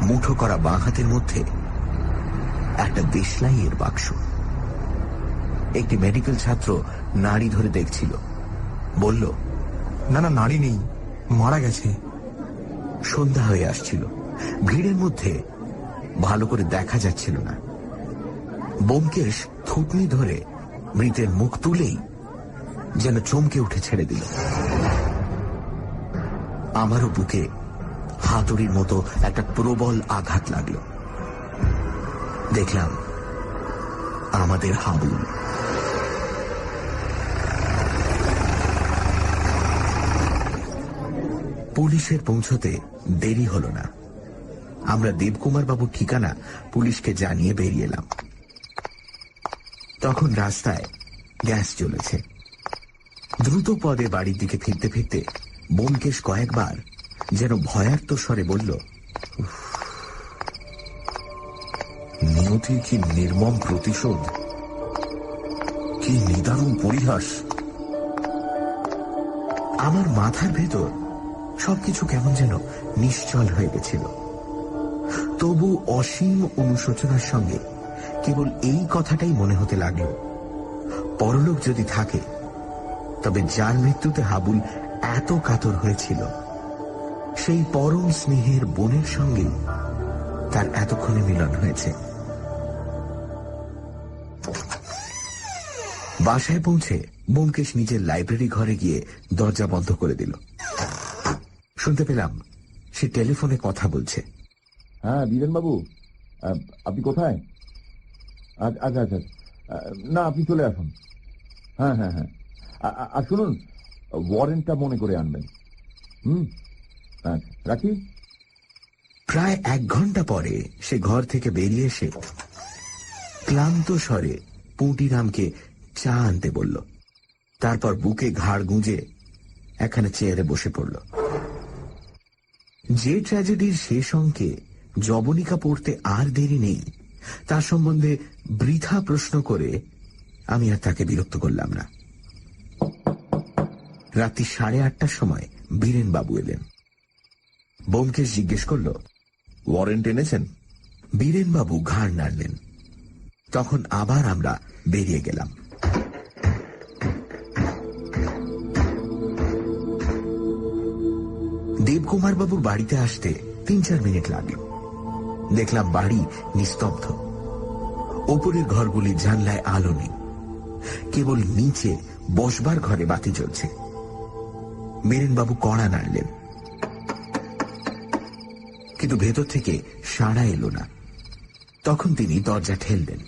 মুঠো করা বাঁ হাতের মধ্যে একটা দেশলাইয়ের বাক্স। একটি মেডিকেল ছাত্র নাড়ি ধরে দেখছিল, বলল, না না, নাড়ি নেই, মারা গেছে। সন্ধ্যা হয়ে আসছিল, ভিড়ের মধ্যে ভালো করে দেখা যাচ্ছিল না। ব্যোমকেশ থুতনি ধরে মৃতের মুখ তুলেই যেন চমকে উঠে ছেড়ে দিল। আমারও বুকে হাতুড়ির মতো একটা প্রবল আঘাত লাগলো। দেখলাম আমাদের হাবুল। পুলিশের পৌঁছতে দেরি হলো না। আমরা দেবকুমার বাবুর ঠিকানা পুলিশকে জানিয়ে বেরিয়ে এলাম। তখন রাস্তায় গ্যাস জ্বলেছে। দ্রুত পদে বাড়ির দিকে ফিরতে ফিরতে ব্যোমকেশ কয়েকবার যেন ভয়ার্ত স্বরে বলল, নিয়তির কি নির্মম প্রতিশোধ, কি নিদারুণ পরিহাস। আমার মাথার ভেতর সবকিছু কেমন যেন নিশ্চল হয়ে গেছিল। তবু অসীম অনুশোচনার সঙ্গে কেবল এই কথাটাই মনে হতে লাগলো, পরলোক যদি থাকে তবে যার মৃত্যুতে হাবুল এত কাতর হয়েছিল, সেই পরম স্নেহের বোনের সঙ্গে তার এতক্ষণে মিলন হয়েছে। বাসায় পৌঁছে ব্যোমকেশ নিজের লাইব্রেরি ঘরে গিয়ে দরজা বন্ধ করে দিল। শুনতে পেলাম সে টেলিফোনে কথা বলছে। হ্যাঁ বীরেন বাবু, আপনি কোথায়? আচ্ছা আচ্ছা, না আপনি চলে আসুন। হ্যাঁ হ্যাঁ হ্যাঁ, আর শুনুন, ওয়ারেন্টটা মনে করে আনবেন। আচ্ছা রাখি। প্রায় 1 ঘন্টা পরে সে ঘর থেকে বেরিয়ে এসে ক্লান্ত স্বরে পুঁটিরামকে চা আনতে বলল। তারপর বুকে ঘাড় গুঁজে এখানে চেয়ারে বসে পড়ল। যে ট্র্যাজেডির শেষ অঙ্কে জবনিকা পড়তে আর দেরি নেই তার সম্বন্ধে বৃথা প্রশ্ন করে আমি আর তাকে বিরক্ত করলাম না। রাত্রি 8:30টার সময় বীরেন বাবু এলেন। ব্যোমকেশ জিজ্ঞেস করল, ওয়ারেন্ট এনেছেন? বীরেন বাবু ঘাড় নাড়লেন। তখন আবার আমরা বেরিয়ে গেলাম। দেবকুমার বাবুর বাড়িতে আসতে 3-4 মিনিট লাগলো। দেখলাম বাড়ি নিস্তব্ধ। ওপরের ঘরগুলির জানলায় আলো নেই, কেবল নিচে বসবার ঘরে বাতি জ্বলছে। বীরেনবাবু কড়া নাড়লেন, কিন্তু ভেতর থেকে সাড়া এলো না। তখন তিনি দরজা ঠেললেন।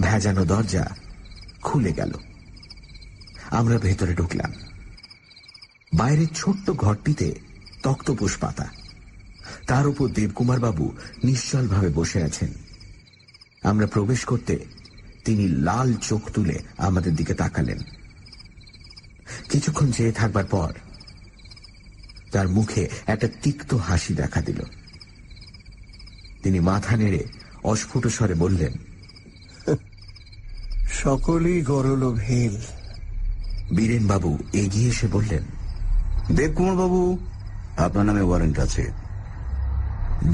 ভেজানো দরজা খুলে গেল। আমরা ভেতরে ঢুকলাম। বাইরের ছোট্ট ঘরটিতে তক্তপোষ পাতা, তার উপর দেবকুমার বাবু নিশ্চলভাবে বসে আছেন। আমরা প্রবেশ করতে তিনি লাল চোখ তুলে আমাদের দিকে তাকালেন। কিছুক্ষণ চেয়ে থাকবার পর তার মুখে একটা তিক্ত হাসি দেখা দিল। তিনি মাথা নেড়ে অস্ফুট স্বরে বললেন, সকলেই গরল ভেল। বীরেন বাবু এগিয়ে এসে বললেন, দেবকুমার বাবু, আপনার নামে ওয়ারেন্ট আছে।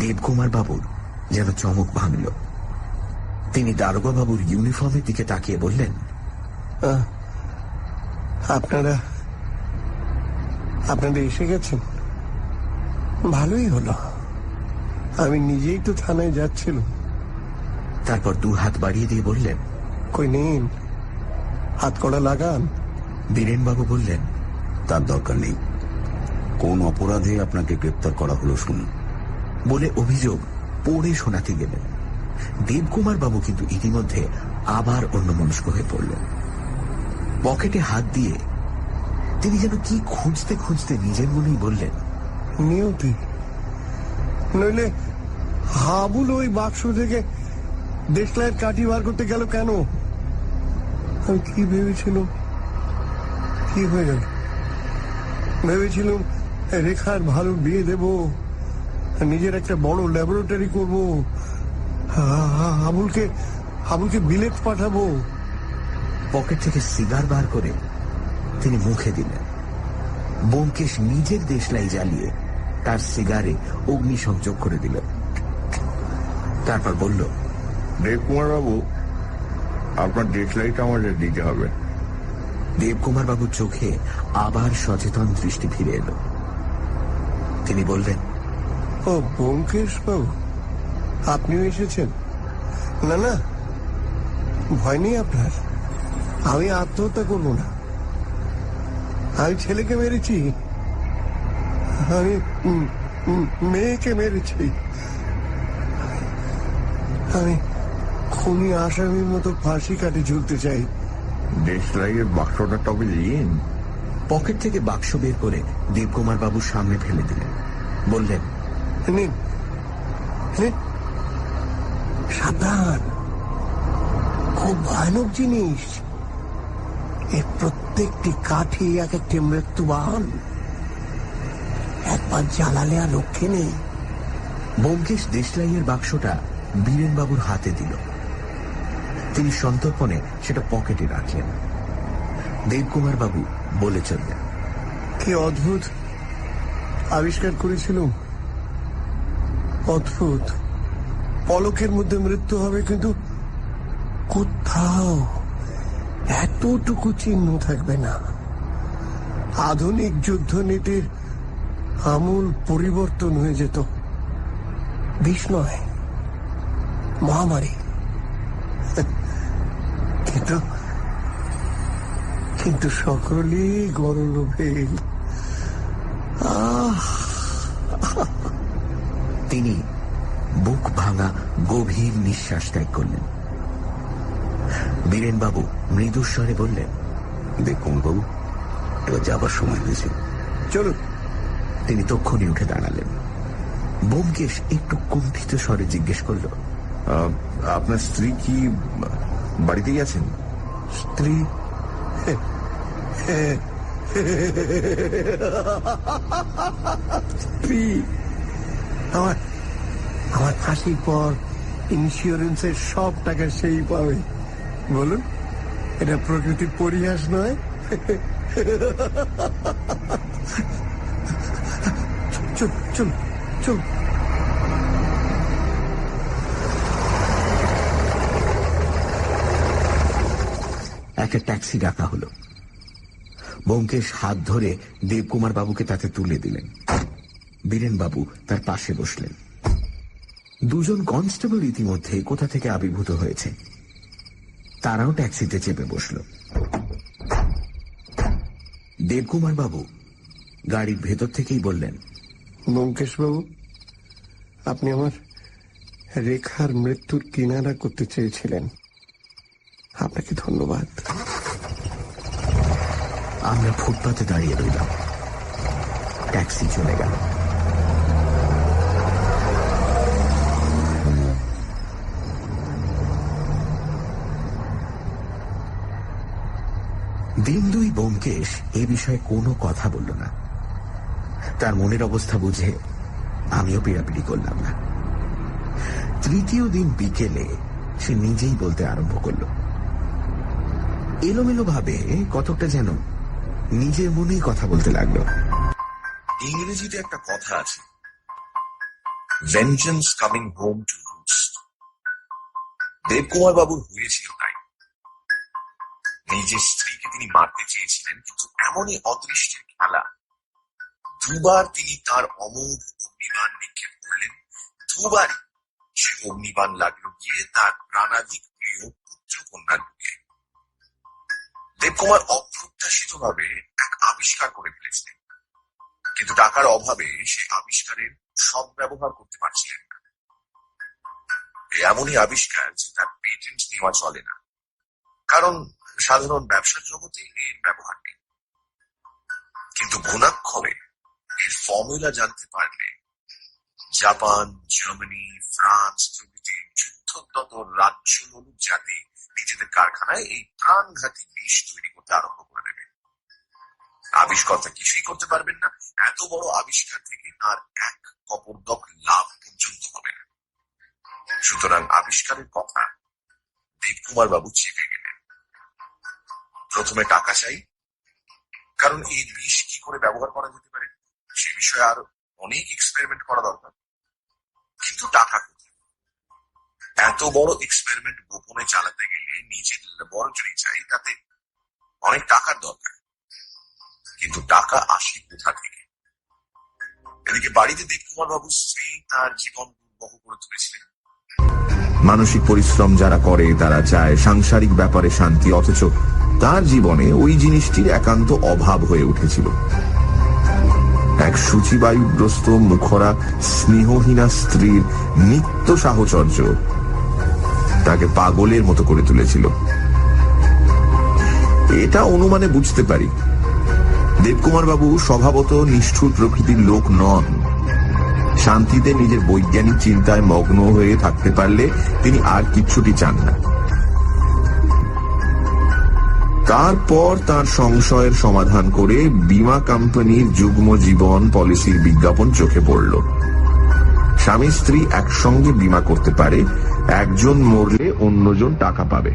দেবকুমার বাবুর যেন চমক ভাঙল। তিনি দারোগা বাবুর ইউনিফর্মের দিকে তাকিয়ে বললেন, আপনারা এসে গেছেন, ভালোই হলো। আমি নিজেই তো থানায় যাচ্ছিলাম। তারপর 2 হাত বাড়িয়ে দিয়ে বললেন, কই নিন, হাত কড়া লাগান। বীরেন বাবু বললেন, তার দরকার নেই। কোন অপরাধে আপনাকে গ্রেপ্তার করা হলো শুনুন। বলে অভিযোগ পড়ে শোনাতে গেলেন। দেবকুমার বাবু কিন্তু ইতিমধ্যে আবার অন্যমনস্ক হয়ে পড়লেন। পকেটে হাত দিয়ে তিনি যেন কি খুঁজতে খুঁজতে নিজের মনেই বললেন, নিয়তি, নইলে হাবুল ওই বাক্স থেকে দেশলাইয়ের কাঠি বার করতে গেল কেন? আমি কি ভেবেছিলাম, কি হয়ে গেল? ভেবেছিলাম রেখার ভালো বিয়ে দেব, নিজের একটা বড় ল্যাবরেটরি করব, হাবুলকে বিলেত পাঠাবো। পকেট থেকে সিগার বার করে তিনি মুখে দিলেন। ব্যোমকেশ নিজের দেশলাই জ্বালিয়ে তার সিগারে অগ্নিসংযোগ করে দিল। তারপর বলল, দেবকুমার বাবু, আপনার দেশলাইটা আমাদের দিতে হবে। দেবকুমার বাবুর চোখে আবার সচেতন দৃষ্টি ফিরে এলো। তিনি বললেন, ও ব্যোমকেশ বাবু, আপনিও এসেছেন? না না, ভয় নেই আপনার। আমি আত্মহত্যা করব না। আমি ছেলেকে মেরেছি, আমি মেয়েকে মেরেছি। আমি খুনি আসামির মতো ফাঁসি কাটে ঝুলতে চাই। দেশলাইয়ের বাক্সটা তবে দিন। পকেট থেকে বাক্স বের করে দেবকুমার বাবুর সামনে ফেলে দিলেন। বললেন, নিন, নিন। সাবধান, খুব ভয়ানক জিনিস। এর প্রত্যেকটি কাঠি এক একটি মৃত্যুবান। একবার জ্বালালে আর রক্ষে নেই। ব্যোমকেশ দেশলাইয়ের বাক্সটা বীরেন বাবুর হাতে দিল। তিনি সন্তর্পণে সেটা পকেটে রাখলেন। দেবকুমার বাবু বলে চললেন, কি অদ্ভুত আবিষ্কার করেছিলাম। অদ্ভুত। পলকের মধ্যে মৃত্যু হবে, কিন্তু কোথাও এতটুকু চিহ্ন থাকবে না। আধুনিক যুদ্ধনীতির আমূল পরিবর্তন হয়ে যেত। বিষ নয়, মহামারী। কিন্তু কিন্তু সকলেই গরলোভে। তিনি বুক ভাঙা গভীর নিঃশ্বাস ত্যাগ করলেন। বীরেন বাবু মৃদুস্বরে বললেন, দেখুন বাবু, এবার যাবার সময় হয়েছে, চলুন। তিনি তক্ষুনি উঠে দাঁড়ালেন। ব্যোমকেশ একটু কুণ্ঠিত স্বরে জিজ্ঞেস করল, আপনার স্ত্রী কি বাড়িতেই আছেন? স্ত্রী? স্ত্রী? আমার আমার ফাঁসির পর ইন্স্যুরেন্সের সব টাকা সেই পাবে। বলুন, এটা প্রকৃতির পরিহাস নয়? চল চল চল। একটা ট্যাক্সি ডাকা হলো। ব্যোমকেশ হাত ধরে দেবকুমার বাবুকে তাতে তুলে দিলেন। বীরেন বাবু তার পাশে বসলেন। দুজন কনস্টেবল ইতিমধ্যে কোথা থেকে আবির্ভূত হয়েছে। তারাও ট্যাক্সিতে চেপে বসল। দেবকুমার বাবু গাড়ির ভেতর থেকেই বললেন, ব্যোমকেশ বাবু, আপনি আমার রেখার মৃত্যুর কিনারা করতে চেয়েছিলেন। আপনাকে ধন্যবাদ। আমরা ফুটপাতে দাঁড়িয়ে রইলাম। ট্যাক্সি চলে গেল। দিন দুই ব্যোমকেশ এ বিষয়ে কোনো কথা বলল না। তার মনের অবস্থা বুঝে আমিও পীড়াপিড়ি করলাম না। তৃতীয় দিন বিকেলে সে নিজেই বলতে আরম্ভ করল। এলোমেলো ভাবে কতকটা যেন নিজের মনেই কথা বলতে লাগলো। ইংরেজিতে একটা কথা আছে, vengeance coming home to roost. Debkumar বাবুর হয়েছিল তাই। নিজের স্ত্রীকে তিনি মারতে চেয়েছিলেন, কিন্তু এমনই অদৃষ্টের খেলা। দুবার তিনি তার অমোঘ অগ্নিবাণ নিক্ষেপ করলেন। দুবারই সে অগ্নিবাণ লাগলো গিয়ে তার প্রাণাধিক প্রিয় পুত্র কন্যার বুকে। দেবকুমার অপ্রত্যাশিত ভাবে এক আবিষ্কার করে ফেলেছিলেন, কিন্তু টাকার অভাবে সে আবিষ্কারের সদ্ব্যবহার করতে পারছিলেন না। এমনই আবিষ্কার যে তার পেটেন্ট নেওয়া চলে না, কারণ সাধারণ ব্যবসার জগতে এর ব্যবহার নেই। কিন্তু ঘুণাক্ষরে এর ফর্মুলা জানতে পারলে জাপান, জার্মানি, ফ্রান্স প্রভৃতি যুদ্ধোদ্যত রাজ্য লোলুপ জাতি নিজেদের কারখানায় এই প্রাণঘাতী বিষ তৈরি করতে আরম্ভ করে দেবে। আবিষ্কর্তা কিছুই করতে পারবেন না। এত বড় আবিষ্কার থেকে আর এক কপর্দক লাভ পর্যন্ত হবে না। সুতরাং আবিষ্কারের কথা দেবকুমার বাবু চেপে গেলেন। প্রথমে টাকা চাই, কারণ এই বিষ কি করে ব্যবহার করা যেতে পারে সে বিষয়ে আর অনেক এক্সপেরিমেন্ট করা দরকার। কিন্তু টাকা কোথায়? এত বড় এক্সপেরিমেন্ট গোপনে চালাতে গেলে নিজের ল্যাবরেটরি চাই, তাতে অনেক টাকার দরকার, কিন্তু টাকা আসে কোথা থেকে? এদিকে বাড়িতে দেবকুমার বাবুর স্ত্রী তার জীবন দুর্বহ করে তুলেছিলেন। মানসিক পরিশ্রম যারা করে তারা চায় সাংসারিক ব্যাপারে শান্তি, অথচ তার জীবনে ওই জিনিসটির একান্ত অভাব হয়ে উঠেছিল। এক সূচিবায়ুগ্রস্ত মুখরা স্নেহহীনা স্ত্রীর নিত্য সাহচর্য তাকে পাগলের মতো করে তুলেছিল। এটা অনুমানে বুঝতে পারি, দেবকুমার বাবু স্বভাবত নিষ্ঠুর প্রকৃতির লোক নন। শান্তিতে নিজের বৈজ্ঞানিক চিন্তায় মগ্ন হয়ে থাকতে পারলে তিনি আর কিচ্ছুটি চান না। তারপর তার সংশয়ের সমাধান করে বীমা কোম্পানির যুগ্ম জীবন পলিসির বিজ্ঞাপন চোখে পড়ল। স্বামী স্ত্রী একসঙ্গে বীমা করতে পারে, একজন মরলে অন্যজন টাকা পাবে।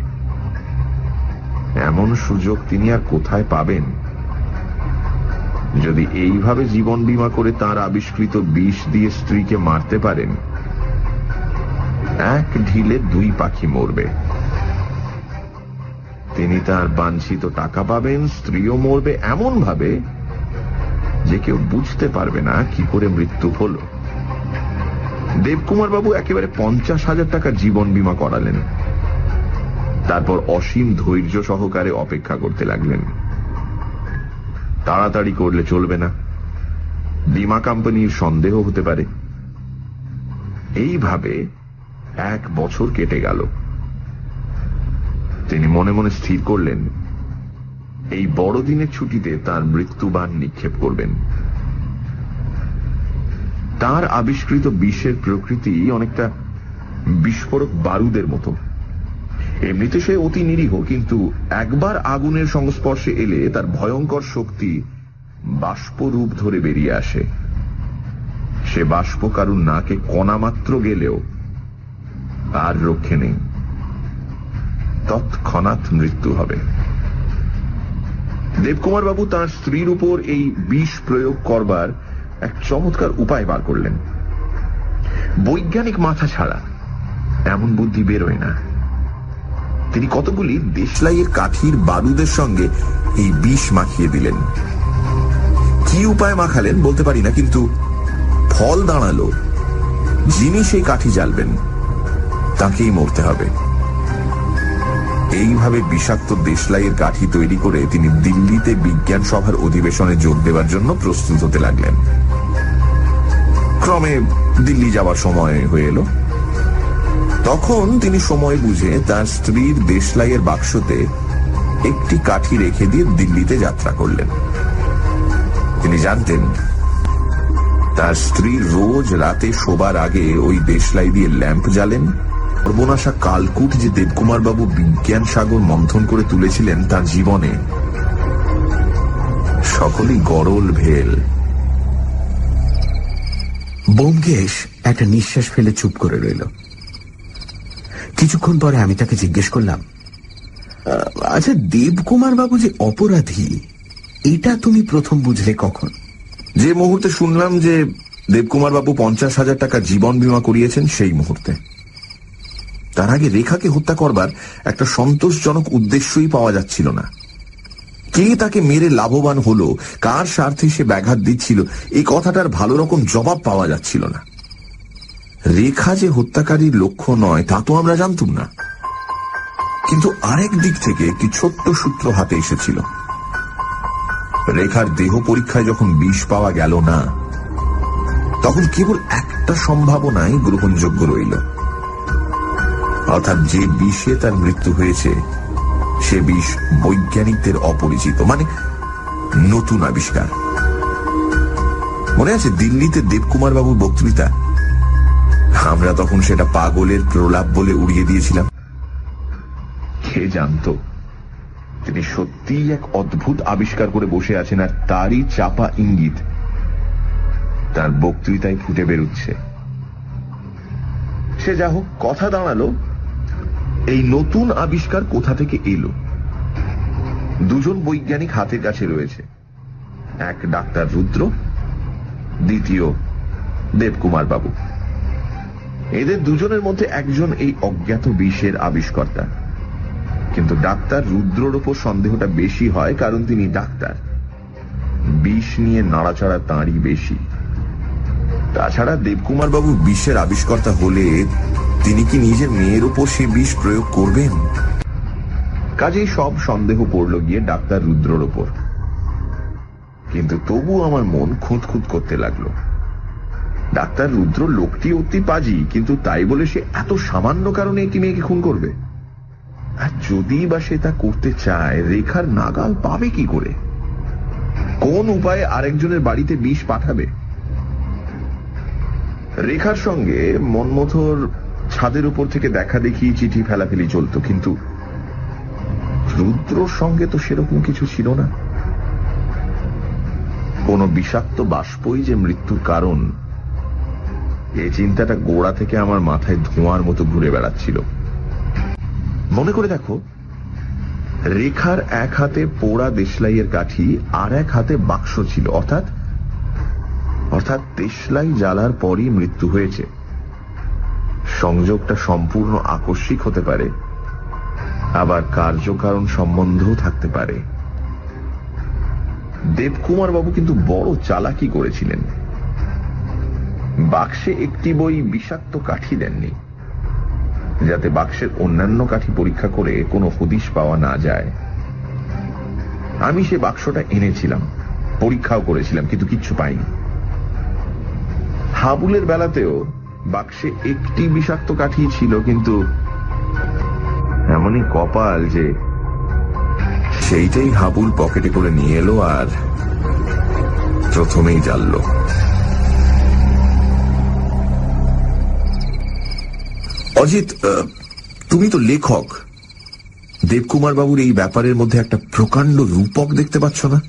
এমন সুযোগ তিনি আর কোথায় পাবেন? যদি এইভাবে জীবন বীমা করে তার আবিষ্কৃত বিষ দিয়ে স্ত্রীকে মারতে পারেন, এক ঢিলে দুই পাখি মরবে। তিনি তার বাঞ্ছিত টাকা পাবেন, স্ত্রীও মরবে এমন ভাবে যে কেউ বুঝতে পারবে না কি করে মৃত্যু হলো। দেবকুমার বাবু একেবারে 50,000 টাকা জীবন বীমা করালেন। তারপর অসীম ধৈর্য সহকারে অপেক্ষা করতে লাগলেন। তাড়াতাড়ি করলে চলবে না, বীমা কোম্পানির সন্দেহ হতে পারে। এইভাবে 1 বছর কেটে গেল। তিনি মনে মনে স্থির করলেন এই বড়দিনের ছুটিতে তার মৃত্যুবাণ নিক্ষেপ করবেন। তার আবিষ্কৃত বিষের প্রকৃতি অনেকটা বিস্ফোরক বারুদের মতো। এমনিতে সে অতি নিরীহ, কিন্তু একবার আগুনের সংস্পর্শে এলে তার ভয়ঙ্কর শক্তি বাষ্পরূপ ধরে বেরিয়ে আসে। সে বাষ্প কারুর নাকে কণা মাত্র গেলেও আর রক্ষে নেই, তৎক্ষণাৎ মৃত্যু হবে। দেবকুমার বাবু তাঁর স্ত্রীর উপর এই বিষ প্রয়োগ করবার এক চমৎকার উপায় বার করলেন। বৈজ্ঞানিক মাথা ছাড়া এমন বুদ্ধি বেরোয় না। তিনি কতগুলি দেশলাইয়ের কাঠির বারুদের সঙ্গে এই বিষ মাখিয়ে দিলেন। কি উপায় মাখালেন বলতে পারি না, কিন্তু ফল দাঁড়ালো যিনি সেই কাঠি জ্বালবেন তাকেই মরতে হবে। এইভাবে বিষাক্ত দেশলাইয়ের কাঠি তৈরি করে তিনি দিল্লিতে বিজ্ঞান সভার অধিবেশনে যোগ দেওয়ার জন্য প্রস্তুত হতে লাগলেন। ক্রমে দিল্লি যাওয়ার সময় হয়ে এলো। তখন তিনি সময় বুঝে তার স্ত্রীর দেশলাইয়ের বাক্সতে একটি কাঠি রেখে দিয়ে দিল্লিতে যাত্রা করলেন। তিনি জানতেন তার স্ত্রী রোজ রাতে শোবার আগে ওই দেশলাই দিয়ে ল্যাম্প জ্বালেন। সর্বনাশা কালকুট যে দেবকুমার বাবু বিজ্ঞান সাগর মন্থন করে তুলেছিলেন তার জীবনে, সকলেই গরল ভেল। ব্যোমকেশ একটা নিঃশ্বাস ফেলে চুপ করে রইল। কিছুক্ষণ পরে আমি তাকে জিজ্ঞেস করলাম, আচ্ছা, দেবকুমার বাবু যে অপরাধী এটা তুমি প্রথম বুঝলে কখন? যে মুহূর্তে শুনলাম যে দেবকুমার বাবু 50,000 টাকা জীবন বীমা করিয়েছেন সেই মুহূর্তে। তার আগে রেখাকে হত্যা করবার একটা সন্তোষজনক উদ্দেশ্যই পাওয়া যাচ্ছিল না। কে তাকে মেরে লাভবান হলো, কার স্বার্থে সে ব্যাঘাত দিচ্ছিল, এই কথাটার ভালো রকম জবাব পাওয়া যাচ্ছিল না। রেখা যে হত্যাকারীর লক্ষ্য নয় তা তো আমরা জানতুম না, কিন্তু আরেক দিক থেকে একটি ছোট্ট সূত্র হাতে এসেছিল। রেখার দেহ পরীক্ষায় যখন বিষ পাওয়া গেল না, তখন কেবল একটা সম্ভাবনাই গ্রহণযোগ্য রইল, অর্থাৎ যে বিষে তার মৃত্যু হয়েছে সে বিষ বৈজ্ঞানিকদের অপরিচিত, মানে নতুন আবিষ্কার। মনে আছে দিল্লিতে দেবকুমার বাবুর বক্তৃতা? আমরা তখন সেটা পাগলের প্রলাপ বলে উড়িয়ে দিয়েছিলাম। কে জানতো তিনি সত্যিই এক অদ্ভুত আবিষ্কার করে বসে আছেন, আর তারই চাপা ইঙ্গিত তার বক্তৃতায় ফুটে বেরুচ্ছে। সে যা হোক, কথা দাঁড়ালো এই নতুন আবিষ্কার কোথা থেকে এলো। দুজন বৈজ্ঞানিক হাতের কাছে রয়েছে, এক ডাক্তার রুদ্র, দ্বিতীয় দেবকুমার বাবু। এদের দুজনের মধ্যে একজন এই অজ্ঞাত বিষের আবিষ্কর্তা, কিন্তু ডাক্তার রুদ্রর ওপর সন্দেহটা বেশি হয়, কারণ তিনি ডাক্তার। বিষ নিয়ে নাড়াচাড়া তাঁরই বেশি। তাছাড়া দেবকুমার বাবু বিষের আবিষ্কর্তা হলে তিনি কি নিজের মেয়ের ওপর সেই বিষ প্রয়োগ করবেন? কাজেই সব সন্দেহ পড়ল গিয়ে ডাক্তার রুদ্রর ওপর। কিন্তু তবু আমার মন খুঁতখুত করতে লাগলো। ডাক্তার রুদ্র লোকটি অতি পাজি, কিন্তু তাই বলে সে এত সামান্য কারণে একটি মেয়েকে খুন করবে? আর যদি বা সে তা করতে চায়, রেখার নাগাল পাবে কি করে? কোন উপায়ে আরেকজনের বাড়িতে বিষ পাঠাবে? রেখার সঙ্গে মনমথর ছাদের উপর থেকে দেখা দেখি চিঠি ফেলাফেলি চলত, কিন্তু রুদ্রর সঙ্গে তো সেরকম কিছু ছিল না। কোন বিষাক্ত বাষ্পই যে মৃত্যুর কারণ, এই চিন্তাটা গোড়া থেকে আমার মাথায় ধোঁয়ার মতো ঘুরে বেড়াচ্ছিল। মনে করে দেখো, রেখার এক হাতে পোড়া দেশলাইয়ের কাঠি, আর এক হাতে বাক্স ছিল, অর্থাৎ দেশলাই জ্বালার পরই মৃত্যু হয়েছে। সংযোগটা সম্পূর্ণ আকস্মিক হতে পারে, আবার কার্যকারণ সম্বন্ধও থাকতে পারে। দেবকুমার বাবু কিন্তু বড় চালাকি করেছিলেন। বাক্সে একটি বই বিষাক্ত কাঠি দেননি, যাতে বাক্সের অন্যান্য কাঠি পরীক্ষা করে কোনো হদিশ পাওয়া না যায়। আমি সে বাক্সটা এনেছিলাম, পরীক্ষাও করেছিলাম, কিন্তু কিচ্ছু পাইনি। হাবুলের বেলাতেও বাক্সে একটি বিষাক্ত কাঠি ছিল, কিন্তু এমনই কপাল যে সেইটাই হাবুল পকেটে করে নিয়ে এলো আর প্রথমেই জ্বালল। অজিত, তুমি তো লেখক। দেবকুমার বাবুর এই ব্যাপারের মধ্যে একটা প্রকাণ্ড রূপক দেখতে পাচ্ছ না?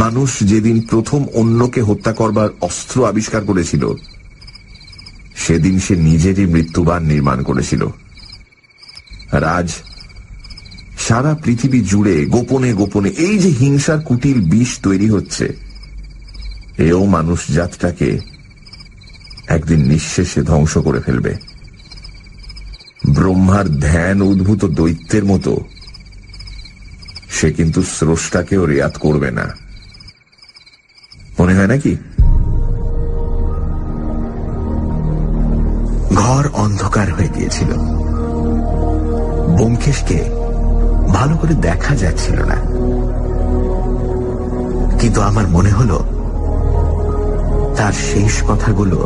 মানুষ যেদিন প্রথম অন্যকে হত্যা করবার অস্ত্র আবিষ্কার করেছিল, সেদিন সে নিজেরই মৃত্যুবান নির্মাণ করেছিল। আর আজ সারা পৃথিবী জুড়ে গোপনে গোপনে এই যে হিংসার কুটিল বিষ তৈরি হচ্ছে, এও মানুষ জাতটাকে একদিন নিঃশেষে ধ্বংস করে ফেলবে। ব্রহ্মার ধ্যান উদ্ভূত দৈত্যের মতো সে কিন্তু স্রষ্টাকেও রেয়াত করবে না, মনে হয় নাকি? ঘর অন্ধকার হয়ে গিয়েছিল। ব্যোমকেশকে ভালো করে দেখা যাচ্ছিল না, কিন্তু আমার মনে হলো তার শেষ কথাগুলো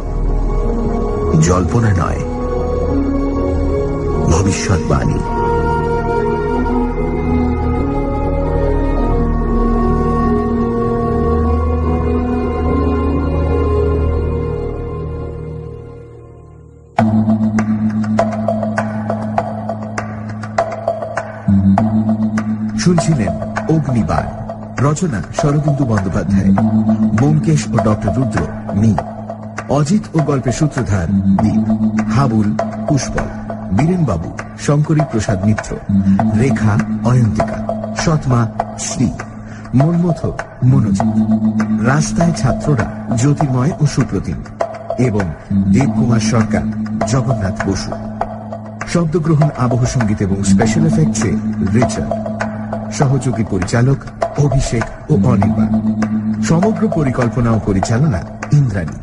জল্পনা নয়, ভবিষ্যৎবাণী। শুনছিলেন অগ্নিবার, রচনা শরদিন্দু বন্দ্যোপাধ্যায়, ব্যোমকেশ ও ডক্টর রুদ্র মি, অজিত ও গল্পের সূত্রধার দীপ, হাবুল পুষ্পল, বীরেনবাবু শঙ্করী প্রসাদ মিত্র, রেখা অয়ন্তিকা, সৎমা শ্রী, মনমথ মনোজিৎ, রাস্তায় ছাত্ররা জ্যোতির্ময় ও সুপ্রতিম এবং দেবকুমার সরকার, জগন্নাথ বসু। শব্দগ্রহণ, আবহ সঙ্গীত এবং স্পেশাল এফেক্টসে রিচার্ড। সহযোগী পরিচালক অভিষেক ও অনির্বাণ। সমগ্র পরিকল্পনা ও পরিচালনা ইন্দ্রাণী।